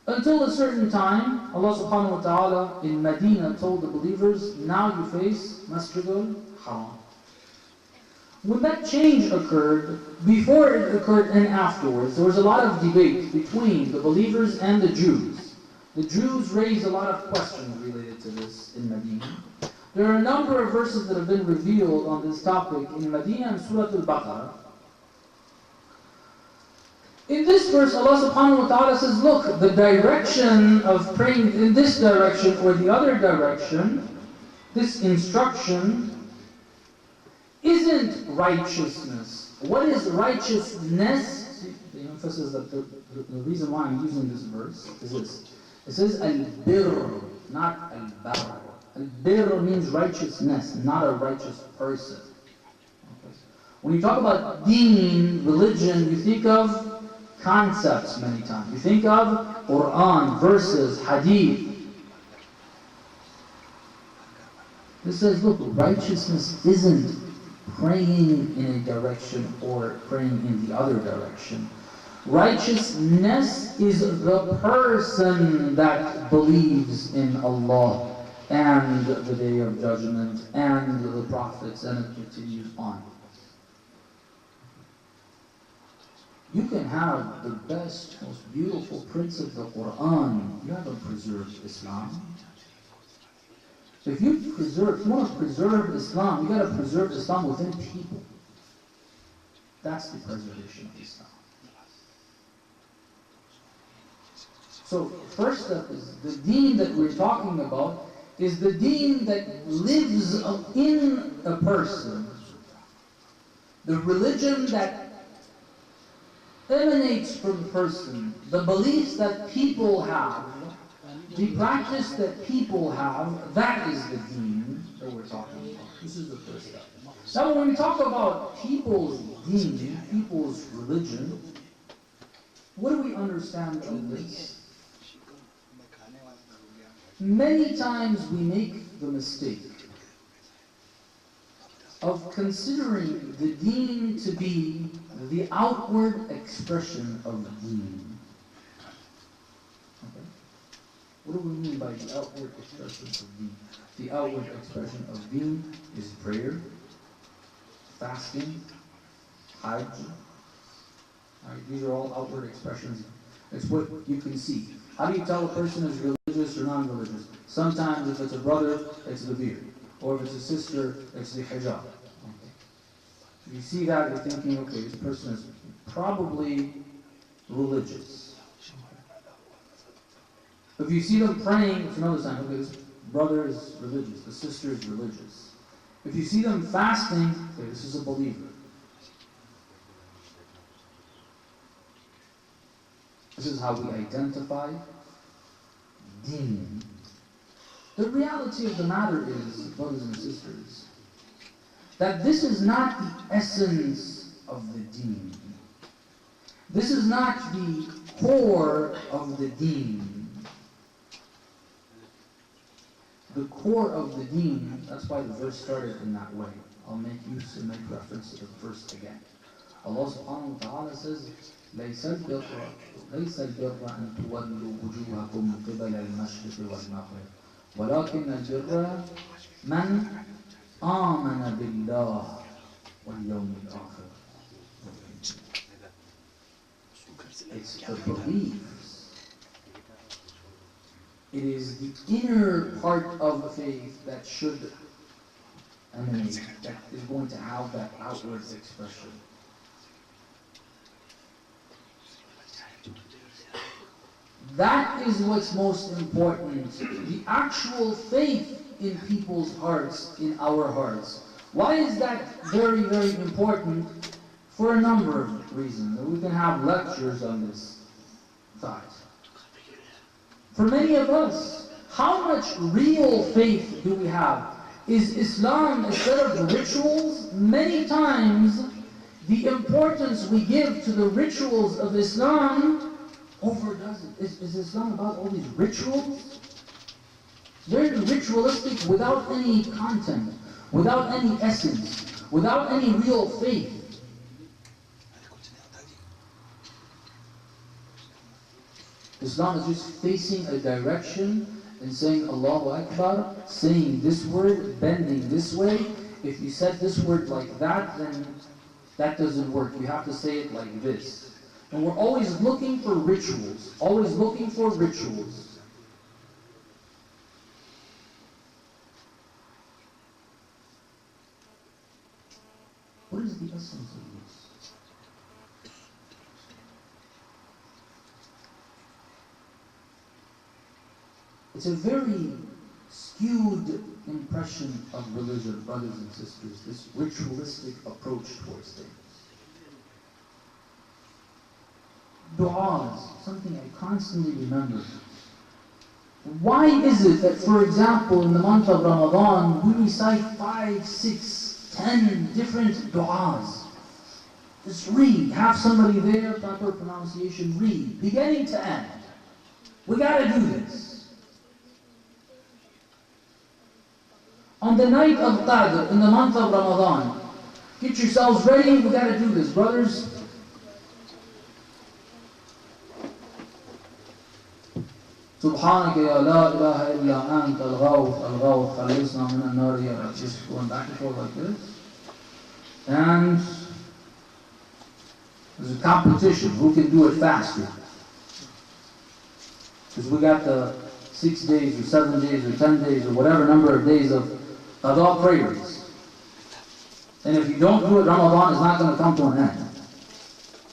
Until a certain time, Allah subhanahu wa ta'ala in Medina told the believers, now you face Masjid al-Haram. When that change occurred, before it occurred and afterwards, there was a lot of debate between the believers and the Jews. The Jews raised a lot of questions related to this in Medina. There are a number of verses that have been revealed on this topic in Medina and Surah Al-Baqarah. In this verse, Allah subhanahu wa ta'ala says, look, the direction of praying in this direction or the other direction, this instruction, isn't righteousness. What is righteousness? See, the emphasis that the reason why I'm using this verse is this. It says al-birr, not al-barr. Al-birr means righteousness, not a righteous person. Okay. When you talk about deen, religion, you think of concepts many times. You think of Quran, verses, hadith. This says, look, righteousness isn't praying in a direction or praying in the other direction. Righteousness is the person that believes in Allah and the Day of Judgment and the prophets, and it continues on. You can have the best, most beautiful prints of the Quran. You haven't preserved Islam. So if you want to preserve Islam, you got to preserve Islam within people. That's the preservation of Islam. So first step is the deen that we're talking about is the deen that lives in a person. The religion that emanates from the person, the beliefs that people have, the practice that people have, that is the deen that we're talking about. This is the first step. Now when we talk about people's deen, people's religion, what do we understand of this? Many times we make the mistake of considering the deen to be the outward expression of deen. Okay? What do we mean by the outward expression of deen? The outward expression of deen is prayer, fasting, hajj. Right? These are all outward expressions. It's what you can see. How do you tell a person is religious? religious or non-religious. Sometimes if it's a brother, it's the beard. Or if it's a sister, it's the hijab. Okay. If you see that, you're thinking, okay, this person is probably religious. If you see them praying, it's another sign, okay, this brother is religious, the sister is religious. If you see them fasting, okay, this is a believer. This is how we identify deen. The reality of the matter is, brothers and sisters, that this is not the essence of the deen. This is not the core of the deen. The core of the deen, that's why the verse started in that way. I'll make use and make reference to the verse again. Allah subhanahu wa ta'ala says, ليس البر أن تولوا وجوهكم قبل المشرق والمغرب ولكن البر من آمن بالله واليوم الآخر. It's the beliefs. It is the inner part of faith that should emanate, that is going to have that outward expression. That is what's most important. The actual faith in people's hearts, in our hearts. Why is that very, very important? For a number of reasons. We can have lectures on this fact. For many of us, how much real faith do we have? Is Islam, instead of rituals, many times the importance we give to the rituals of Islam overdoes it. Is Islam about all these rituals? Very ritualistic, without any content, without any essence, without any real faith. Islam is just facing a direction and saying Allahu Akbar, saying this word, bending this way. If you said this word like that, then that doesn't work. You have to say it like this. And we're always looking for rituals. Always looking for rituals. What is the essence of this? It's a very skewed impression of religion, brothers and sisters, this ritualistic approach towards things. Du'as, something I constantly remember. Why is it that, for example, in the month of Ramadan, we recite 5, 6, 10 different du'as? Just read, have somebody there, proper pronunciation, read, beginning to end. We gotta do this. On the night of Qadr, in the month of Ramadan, get yourselves ready, we gotta do this, brothers. سبحانك يا لا إله إلا أنت الغوث الغوث خلصنا من النار. Just going back and forth like this. And there's a competition. Who can do it faster? Because we got the 6 days or 7 days or 10 days or whatever number of days of qada prayers. And if you don't do it, Ramadan is not going to come to an end.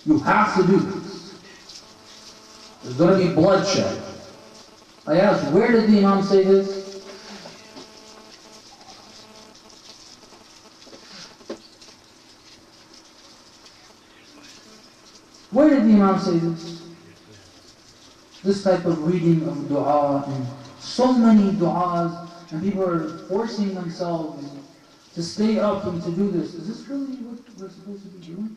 You have to do this. There's going to be bloodshed. I asked, where did the Imam say this? Where did the Imam say this? This type of reading of dua, and so many du'as, and people are forcing themselves to stay up and to do this. Is this really what we're supposed to be doing?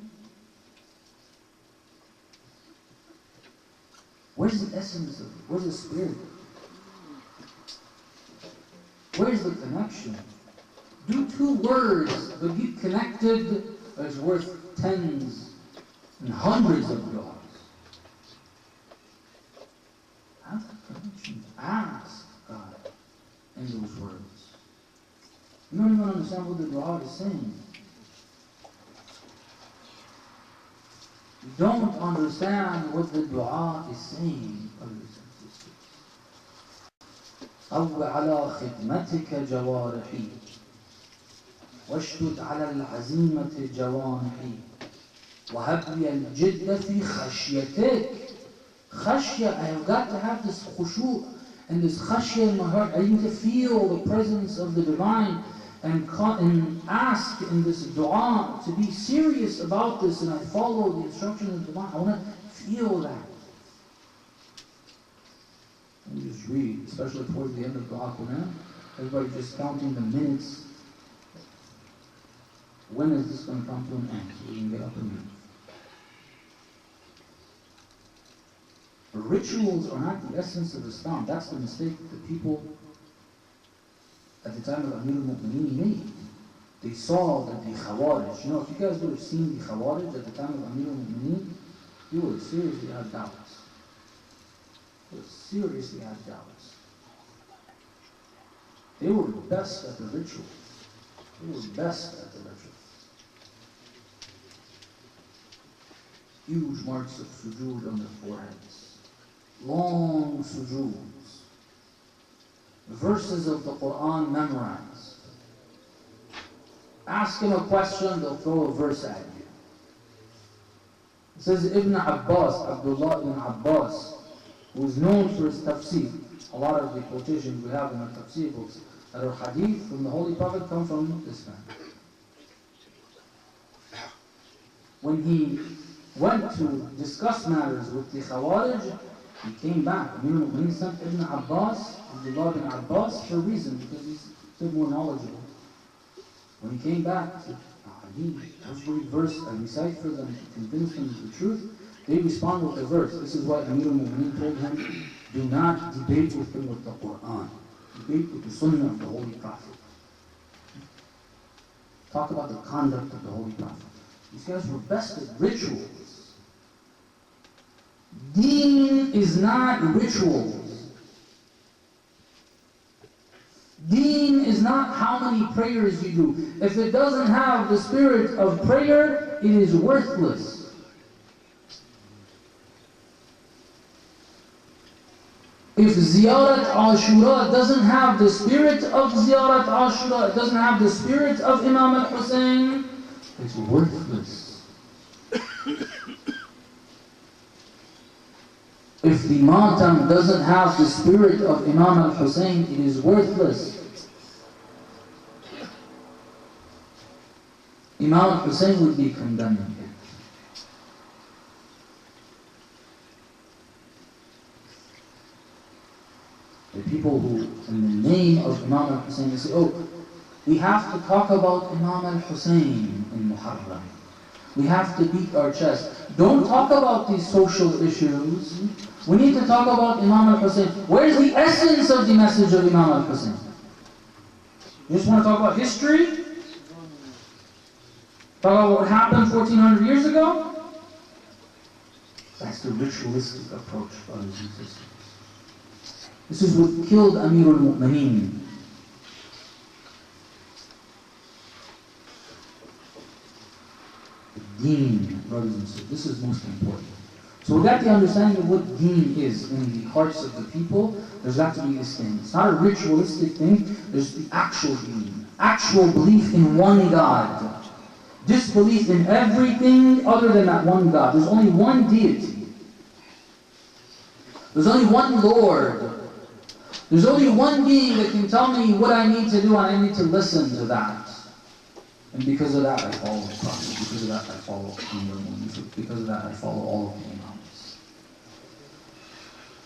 Where's the essence of it? Where's the spirit? Where's the connection? Do 2 words, but get connected, is worth tens and hundreds of dollars. Have a connection. Ask God in those words. You don't even understand what the dua is saying. You don't understand what the dua is saying, brothers and sisters. قو على خدمتك جوارحي واشدد على العزيمة جوانحي وهب لي الجد في خشيتك. Khashya, I have got to have this khushu' and this khashya in my heart. I need to feel the presence of the divine and ask in this dua to be serious about this, and I follow the instruction of the divine. I want to feel that. And you just read, especially towards the end of the Quran, everybody just counting the minutes. When is this going to come to an end so we can get up and leave? Rituals are not the essence of Islam. That's the mistake that people at the time of Amir al-Mu'mineen made. They saw that the Khawarij, if you guys would have seen the Khawarij at the time of Amir al-Mu'mineen, you would have seriously had doubts. You would have seriously had doubts. They were best at the rituals. They were best at the rituals. Huge marks of sujood on their foreheads. Long sujoods, verses of the Quran memorized. Ask him a question, they'll throw a verse at you. It says Ibn Abbas, Abdullah ibn Abbas, who is known for his tafsir. A lot of the quotations we have in our tafsir books that are hadith from the Holy Prophet come from this man. When he went to discuss matters with the Khawarij, he came back. Amir al-Mu'mineen sent Ibn Abbas, Abdullah ibn Abbas, for a reason, because he's a bit more knowledgeable. When he came back, he said, every verse I recite for them to convince them of the truth, they respond with the verse. This is why Amir al-Mu'mineen told him, do not debate with them with the Quran. Debate with the Sunnah of the Holy Prophet. Talk about the conduct of the Holy Prophet. These guys were best at rituals. Deen is not rituals. Deen is not how many prayers you do. If it doesn't have the spirit of prayer, it is worthless. If Ziyarat Ashura doesn't have the spirit of Ziyarat Ashura, it doesn't have the spirit of Imam al-Hussein, it's worthless. If the Matam doesn't have the spirit of Imam al-Hussein, it is worthless. Imam al-Hussein would be condemning it. The people who, in the name of Imam al-Hussein, they say, oh, we have to talk about Imam al-Hussein in Muharram. We have to beat our chest. Don't talk about these social issues. We need to talk about Imam al-Hussein. Where's the essence of the message of Imam al-Hussein? You just want to talk about history? Talk about what happened 1400 years ago? That's the ritualistic approach, brothers and sisters. This is what killed Amir al-Mu'mineen. Deen, brothers and sisters, this is most important. So we got the understanding of what deen is in the hearts of the people. There's got to be this thing. It's not a ritualistic thing, there's the actual deen. Actual belief in one God. Disbelief in everything other than that one God. There's only one deity. There's only one Lord. There's only one being that can tell me what I need to do, and I need to listen to that. And because of that, I follow the Prophet. Because of that, I follow Amir al-Mu'mineen. Because of that, I follow all of the Imams.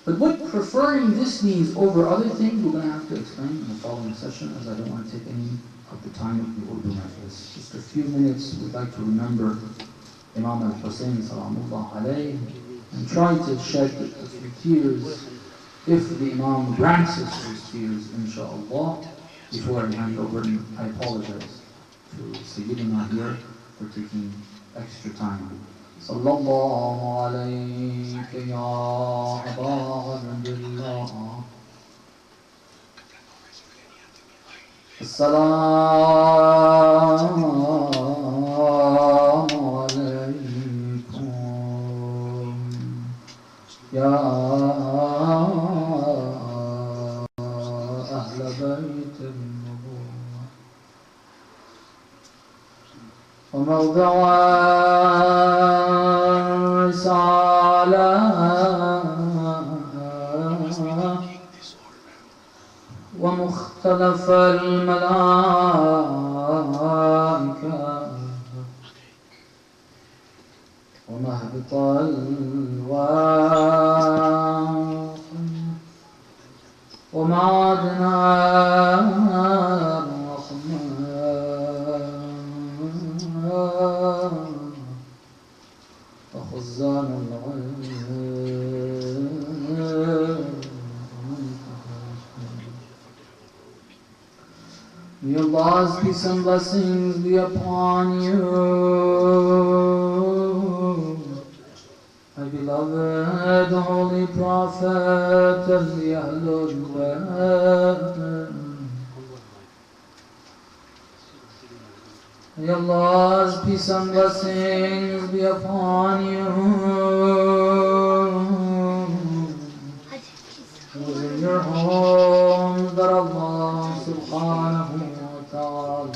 But what preferring this means over other things, we're going to have to explain in the following session, as I don't want to take any of the time of the Urdu Majlis. Just a few minutes, we'd like to remember Imam al-Hussein, salamullah alayhi, and try to shed a few tears, if the Imam grants us those tears, inshaAllah. Before I hand over, I apologize to Sayyidina here for taking extra time. Sallallahu alayka ya Aba Abdullah. Assalamu alaykum ya بيت النبوة وموضع الرسالة ومختلف الملائكة ومهبط الواقع ومعدن الرحمن وخزان الغيب. May Allah's peace and blessings be upon you, my beloved Holy Prophet of the Ahlul Bayt. May Allah's peace and blessings be upon you, in your homes that Allah subhanahu wa ta'ala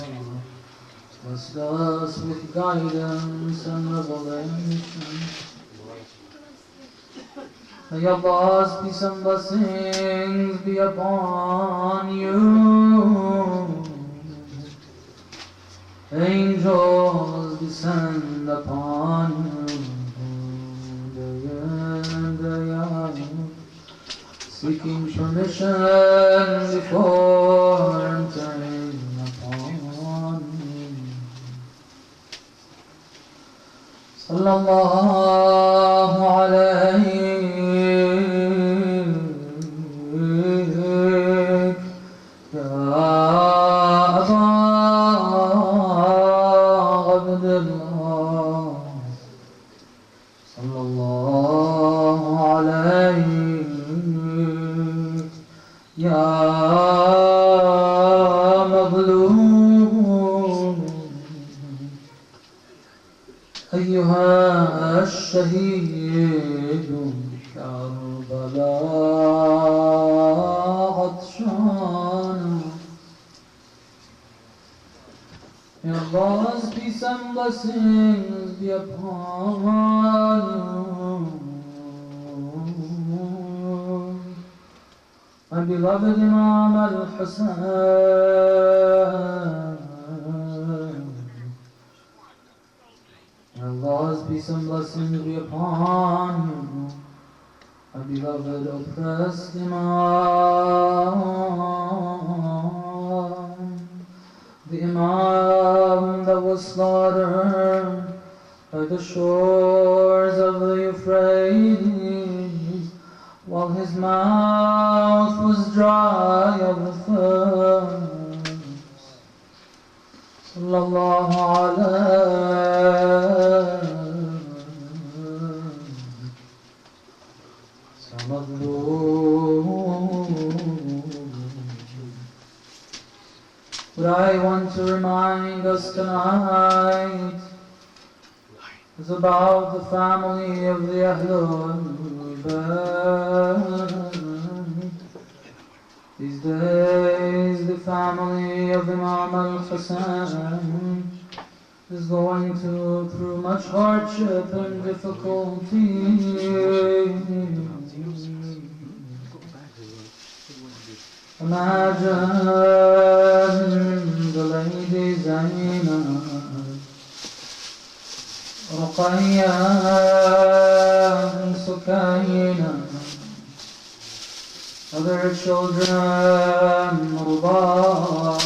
blessed us with guidance and revelation. May Allah's peace and blessings be upon you. Angels descend upon you day in, day out, seeking permission before entering upon you. Sallallahu alayhi ya Aba Abdullah. Sallallahu alayhi ya مظلوم أيها الشهيد كربلاء عطشان. May Allah's peace and blessings be upon you, my beloved Imam al-Hussein. May Allah's peace and blessings be upon you, my beloved oppressed Imam, the Imam that was slaughtered by the shores of the Euphrates, while his mouth was dry of thirst. Sallallahu alayhi What I want to remind us tonight is about the family of the Ahlul Bayt. These days the family of Imam al-Hussein is going through much hardship and difficulty. Imagine the lady Zainab, Ruqayya and Sukayna, other children, Rubar,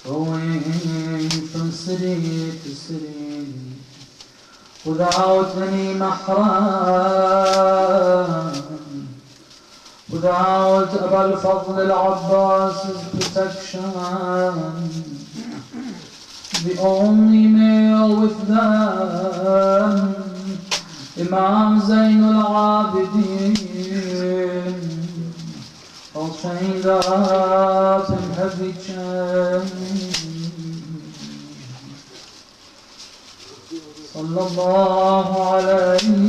going from city to city without any mahram, without Abu al-Fadl al-Abbas's protection. The only male with them, Imam Zainul Abidin, all chained up in heavy chains. Sallallahu alaykum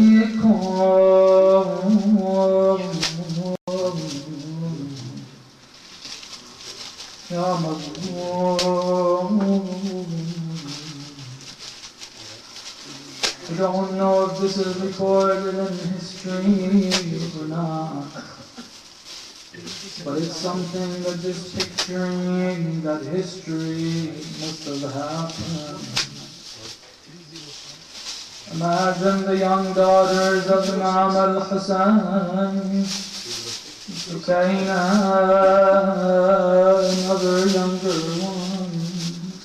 Ya Mazlum. We don't know if this is recorded in history or not, but it's something that just picturing that history must have happened. Imagine the young daughters of Imam al-Hassan, Sukaina, and other younger ones.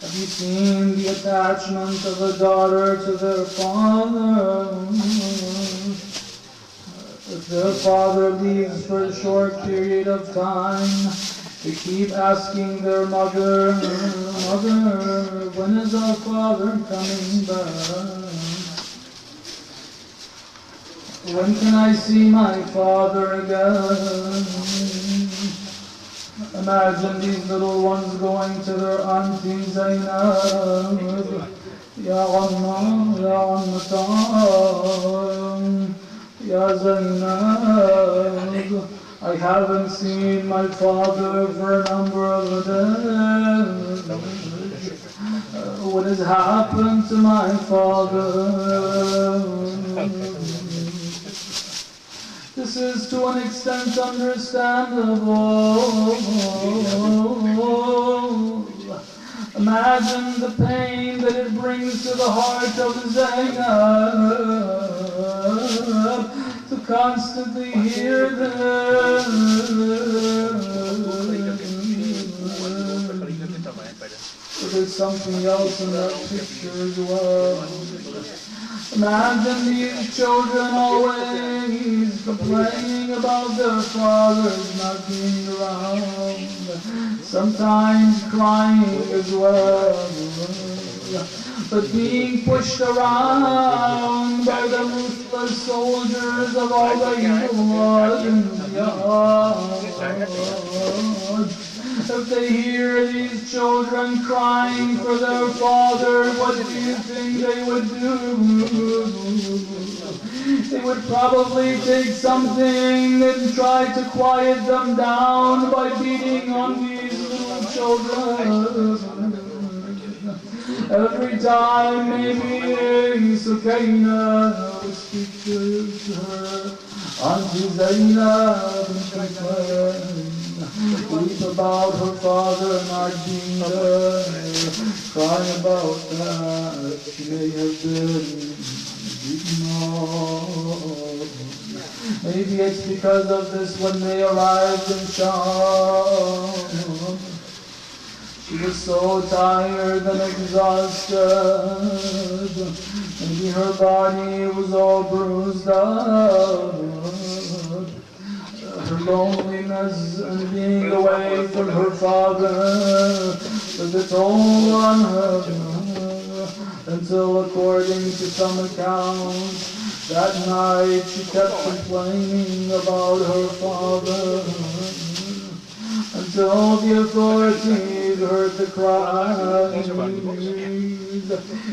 Have you seen the attachment of a daughter to their father? If their father leaves for a short period of time, they keep asking their mother, "Mother, when is our father coming back? When can I see my father again?" Imagine these little ones going to their auntie Zainab, "Ya Amma, Ya Ammatan, Ya Zainab, I haven't seen my father for a number of days. What has happened to my father?" This is to an extent understandable. Imagine the pain that it brings to the heart of Zainab to constantly hear this. But there's something else in that picture as well. Imagine these children always complaining about their fathers not being around, sometimes crying as well, but being pushed around by the ruthless soldiers of all the evil ones. If they hear these children crying for their father, what do you think they would do? They would probably take something and try to quiet them down by beating on these little children. Every time maybe Sukaina would speak to her Auntie Zainab and complain, weep about her father not being there, cry about that she may have been beaten off. Maybe it's because of this when they arrived in Sham, she was so tired and exhausted. Maybe her body was all bruised up. Her loneliness and being away from her father took a toll on her, until according to some accounts, that night she kept complaining about her father, until the authorities heard the cries.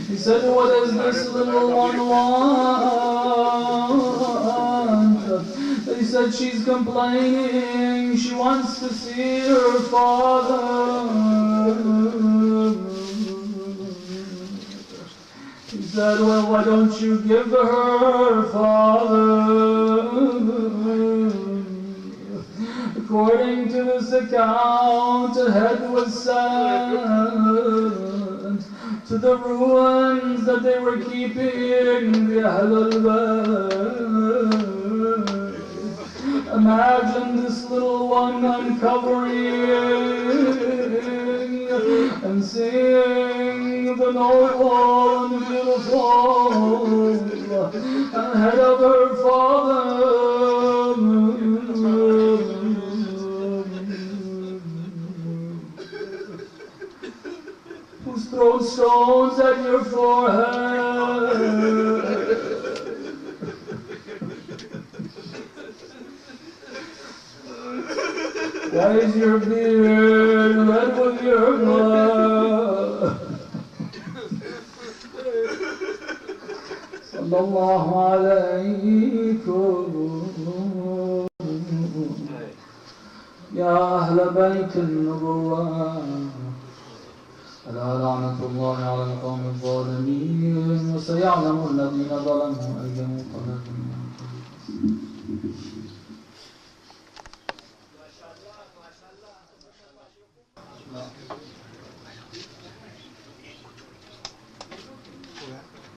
He said, "What does this little one want?" They said, "She's complaining. She wants to see her father." He said, "Well, why don't you give her father?" According to this account, a head was sent to the ruins that they were keeping the Ahl al-Bayt. Imagine this little one uncovering and seeing the noble and beautiful head of her father, who's thrown stones at your forehead. Why is your beard red with your blood? Sallallahu alaykum. يا أهل بيت النبوة ألا لعنة الله على القوم الظالمين وسيعلم الذين ظلموا أي منقلب.